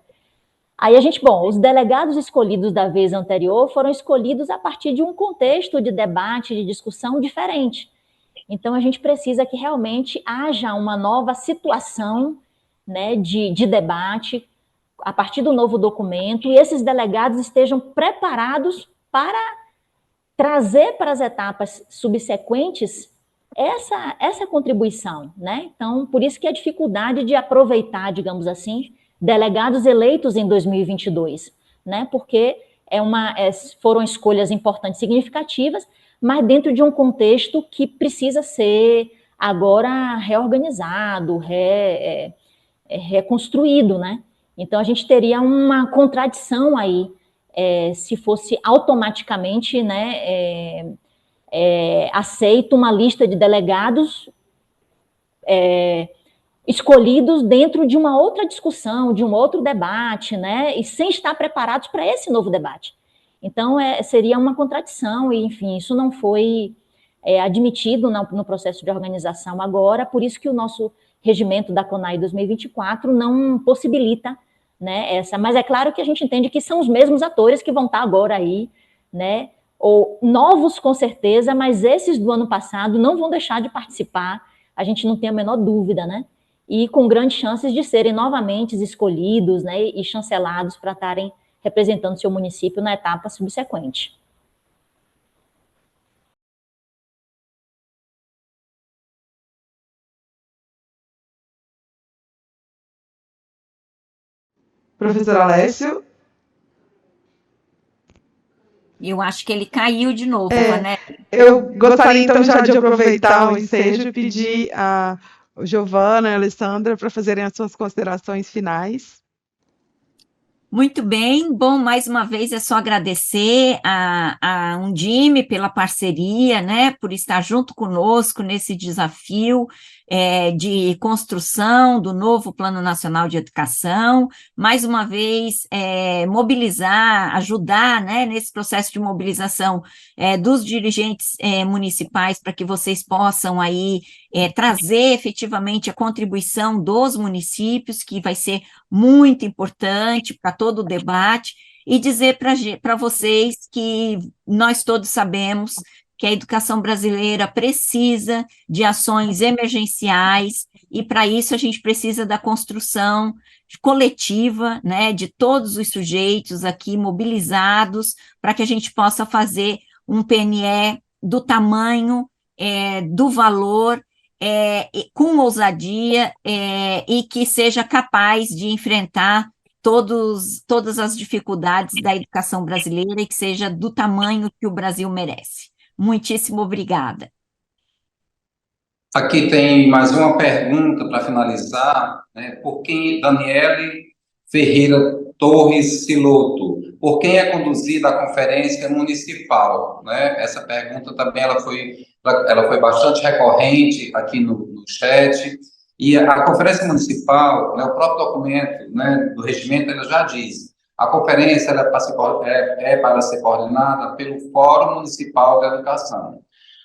Aí os delegados escolhidos da vez anterior foram escolhidos a partir de um contexto de debate, de discussão diferente. Então, a gente precisa que realmente haja uma nova situação, né, de debate a partir do novo documento, e esses delegados estejam preparados para trazer para as etapas subsequentes essa contribuição, né? Então, por isso que a dificuldade de aproveitar, digamos assim, delegados eleitos em 2022, né? Porque foram escolhas importantes, significativas, mas dentro de um contexto que precisa ser agora reorganizado, reconstruído, né? Então, a gente teria uma contradição aí, se fosse automaticamente, né, aceito uma lista de delegados escolhidos dentro de uma outra discussão, de um outro debate, né, e sem estar preparados para esse novo debate. Então, seria uma contradição, e, enfim, isso não foi admitido no processo de organização agora, por isso que o nosso regimento da CONAI 2024 não possibilita, né, mas é claro que a gente entende que são os mesmos atores que vão estar agora aí, né, ou novos com certeza, mas esses do ano passado não vão deixar de participar, a gente não tem a menor dúvida, né, e com grandes chances de serem novamente escolhidos, né, e chancelados para estarem representando seu município na etapa subsequente. Professor Alessio? Eu acho que ele caiu de novo, né? Eu gostaria, então, já de aproveitar o ensejo e pedir a Giovana e a Alessandra para fazerem as suas considerações finais. Muito bem, bom, mais uma vez é só agradecer a Undime pela parceria, né, por estar junto conosco nesse desafio de construção do novo Plano Nacional de Educação, mais uma vez mobilizar, ajudar, né, nesse processo de mobilização dos dirigentes municipais para que vocês possam aí trazer efetivamente a contribuição dos municípios, que vai ser muito importante para todo o debate, e dizer para vocês que nós todos sabemos que a educação brasileira precisa de ações emergenciais, e para isso a gente precisa da construção coletiva, né, de todos os sujeitos aqui mobilizados, para que a gente possa fazer um PNE do tamanho, do valor, com ousadia, e que seja capaz de enfrentar todas as dificuldades da educação brasileira e que seja do tamanho que o Brasil merece. Muitíssimo obrigada. Aqui tem mais uma pergunta para finalizar, né? Por quem Daniele Ferreira Torres Siloto? Por quem é conduzida a conferência municipal? Né? Essa pergunta também ela foi bastante recorrente aqui no chat. E a conferência municipal, né, o próprio documento, né, do regimento, ela já diz, a conferência ela é para ser coordenada pelo Fórum Municipal de Educação.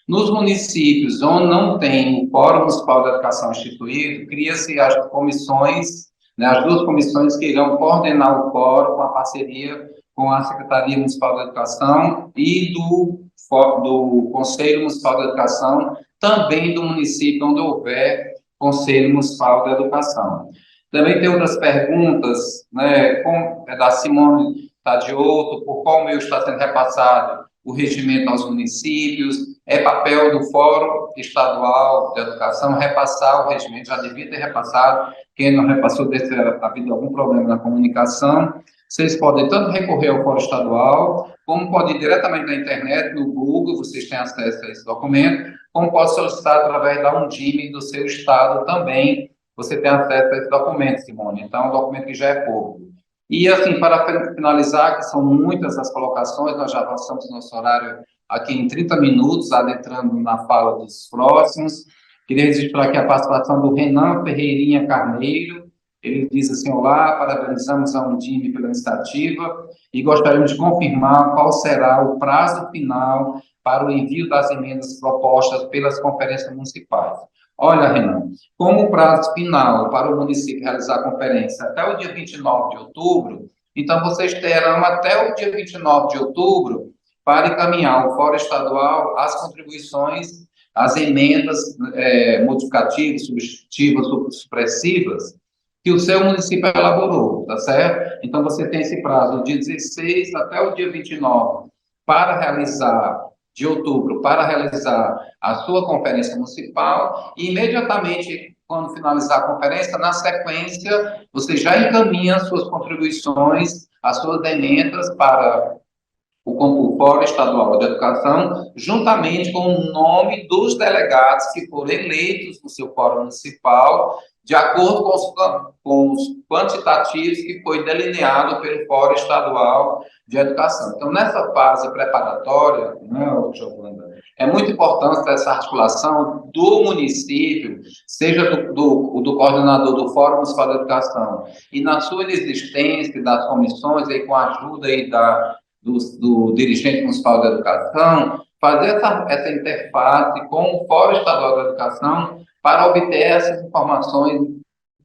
Nos municípios onde não tem o Fórum Municipal de Educação instituído, cria-se as comissões, né, as duas comissões que irão coordenar o fórum com a parceria com a Secretaria Municipal de Educação e do Conselho Municipal de Educação, também do município onde houver Conselho Municipal de Educação. Também tem outras perguntas, né, da Simone Tadioto, por qual meio está sendo repassado o regimento aos municípios, é papel do Fórum Estadual de Educação repassar o regimento, já devia ter repassado, quem não repassou deve ter havido algum problema na comunicação. Vocês podem tanto recorrer ao Fórum Estadual, como podem ir diretamente na internet, no Google, vocês têm acesso a esse documento, como pode solicitar através da Undime do seu estado também, você tem acesso a esse documento, Simone. Então, é um documento que já é público. E, assim, para finalizar, que são muitas as colocações, nós já avançamos nosso horário aqui em 30 minutos, adentrando na fala dos próximos. Queria registrar aqui a participação do Renan Ferreirinha Carneiro. Ele diz assim: olá, parabenizamos a Undime pela iniciativa e gostaríamos de confirmar qual será o prazo final para o envio das emendas propostas pelas conferências municipais. Olha, Renan, como o prazo final para o município realizar a conferência até o dia 29 de outubro, então vocês terão até o dia 29 de outubro para encaminhar ao Fórum Estadual as contribuições, as emendas modificativas, substitutivas, supressivas, que o seu município elaborou, tá certo? Então, você tem esse prazo, do dia 16 até o dia 29, para realizar, de outubro, para realizar a sua conferência municipal, e imediatamente, quando finalizar a conferência, na sequência, você já encaminha as suas contribuições, as suas emendas para o Fórum Estadual de Educação, juntamente com o nome dos delegados que foram eleitos no seu Fórum Municipal, de acordo com os quantitativos que foi delineado pelo Fórum Estadual de Educação. Então, nessa fase preparatória, né, Giovana, é muito importante essa articulação do município, seja do coordenador do Fórum Municipal de Educação, e na sua existência das comissões, aí, com a ajuda aí do dirigente municipal de educação, fazer essa interface com o Fórum Estadual de Educação para obter essas informações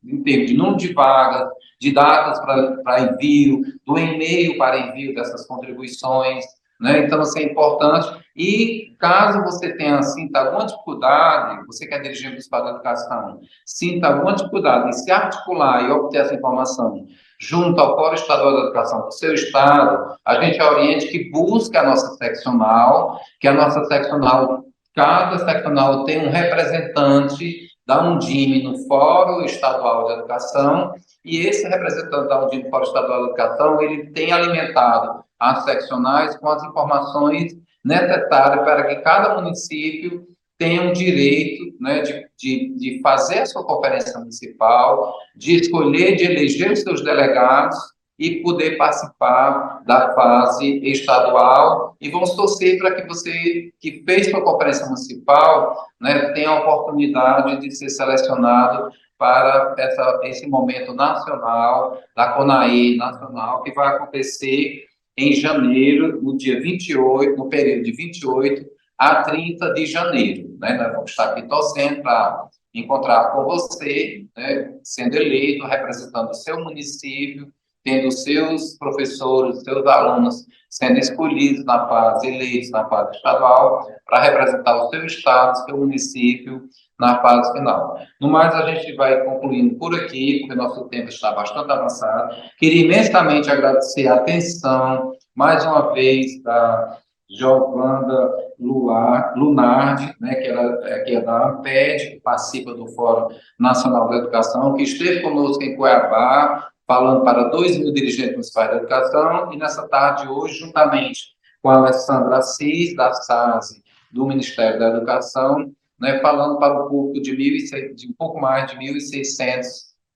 em termos de número de vagas, de datas para envio, do e-mail para envio dessas contribuições, né? Então, isso é importante. E caso você sinta alguma dificuldade, você que é dirigente municipal de educação, sinta alguma dificuldade em se articular e obter essa informação junto ao Fórum Estadual de Educação do seu estado, a gente orienta que busque a nossa seccional, que a nossa seccional, cada seccional tem um representante da Undime no Fórum Estadual de Educação, e esse representante da Undime no Fórum Estadual de Educação, ele tem alimentado as seccionais com as informações necessárias para que cada município tenha o direito, né, de fazer a sua conferência municipal, de escolher, de eleger os seus delegados e poder participar da fase estadual. E vamos torcer para que você, que fez para a Conferência Municipal, né, tenha a oportunidade de ser selecionado para esse momento nacional, da CONAE nacional, que vai acontecer em janeiro, no dia 28, no período de 28 a 30 de janeiro. Né? Nós vamos estar aqui torcendo para encontrar com você, né, sendo eleito, representando o seu município, tendo os seus professores, os seus alunos sendo escolhidos na fase, eleitos na fase estadual, para representar o seu estado, o seu município, na fase final. No mais, a gente vai concluindo por aqui, porque nosso tempo está bastante avançado. Queria imensamente agradecer a atenção, mais uma vez, da Giovanda Lunardi, né, que é da ANPED, que participa do Fórum Nacional da Educação, que esteve conosco em Cuiabá, falando para 2.000 dirigentes municipais da educação, e nessa tarde hoje, juntamente com a Alessandra Assis, da SASE, do Ministério da Educação, né, falando para o público de um pouco mais de 1.600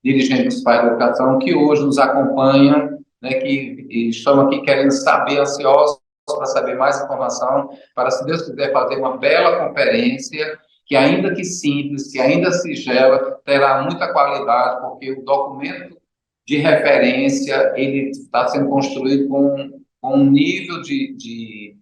dirigentes municipais da educação, que hoje nos acompanham, né, que estão aqui querendo saber, ansiosos para saber mais informação, para, se Deus quiser, fazer uma bela conferência, que ainda que simples, que ainda sigela, terá muita qualidade, porque o documento de referência, ele está sendo construído com um nível de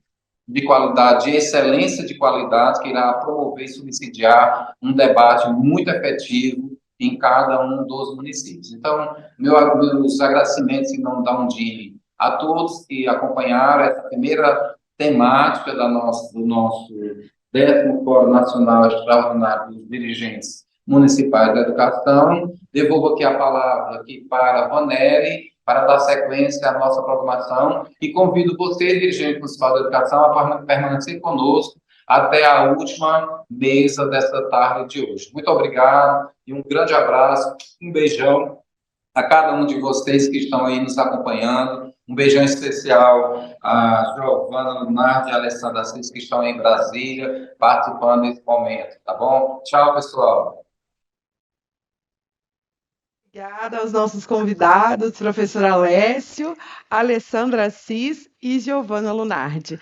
qualidade, de excelência de qualidade, que irá promover e subsidiar um debate muito efetivo em cada um dos municípios. Então, meus agradecimentos, em nome da Undime, a todos que acompanharam essa primeira temática do nosso 10º Fórum Nacional Extraordinário dos Dirigentes Municipais da Educação. Devolvo aqui a palavra aqui para a Vanelli, para dar sequência à nossa programação, e convido você, dirigente municipal da educação, a permanecer conosco até a última mesa desta tarde de hoje. Muito obrigado e um grande abraço, um beijão a cada um de vocês que estão aí nos acompanhando, um beijão especial a Giovana Lunardi e a Alessandra Assis, que estão em Brasília, participando desse momento, tá bom? Tchau, pessoal. Obrigada aos nossos convidados, professor Alessio, Alessandra Assis e Giovana Lunardi.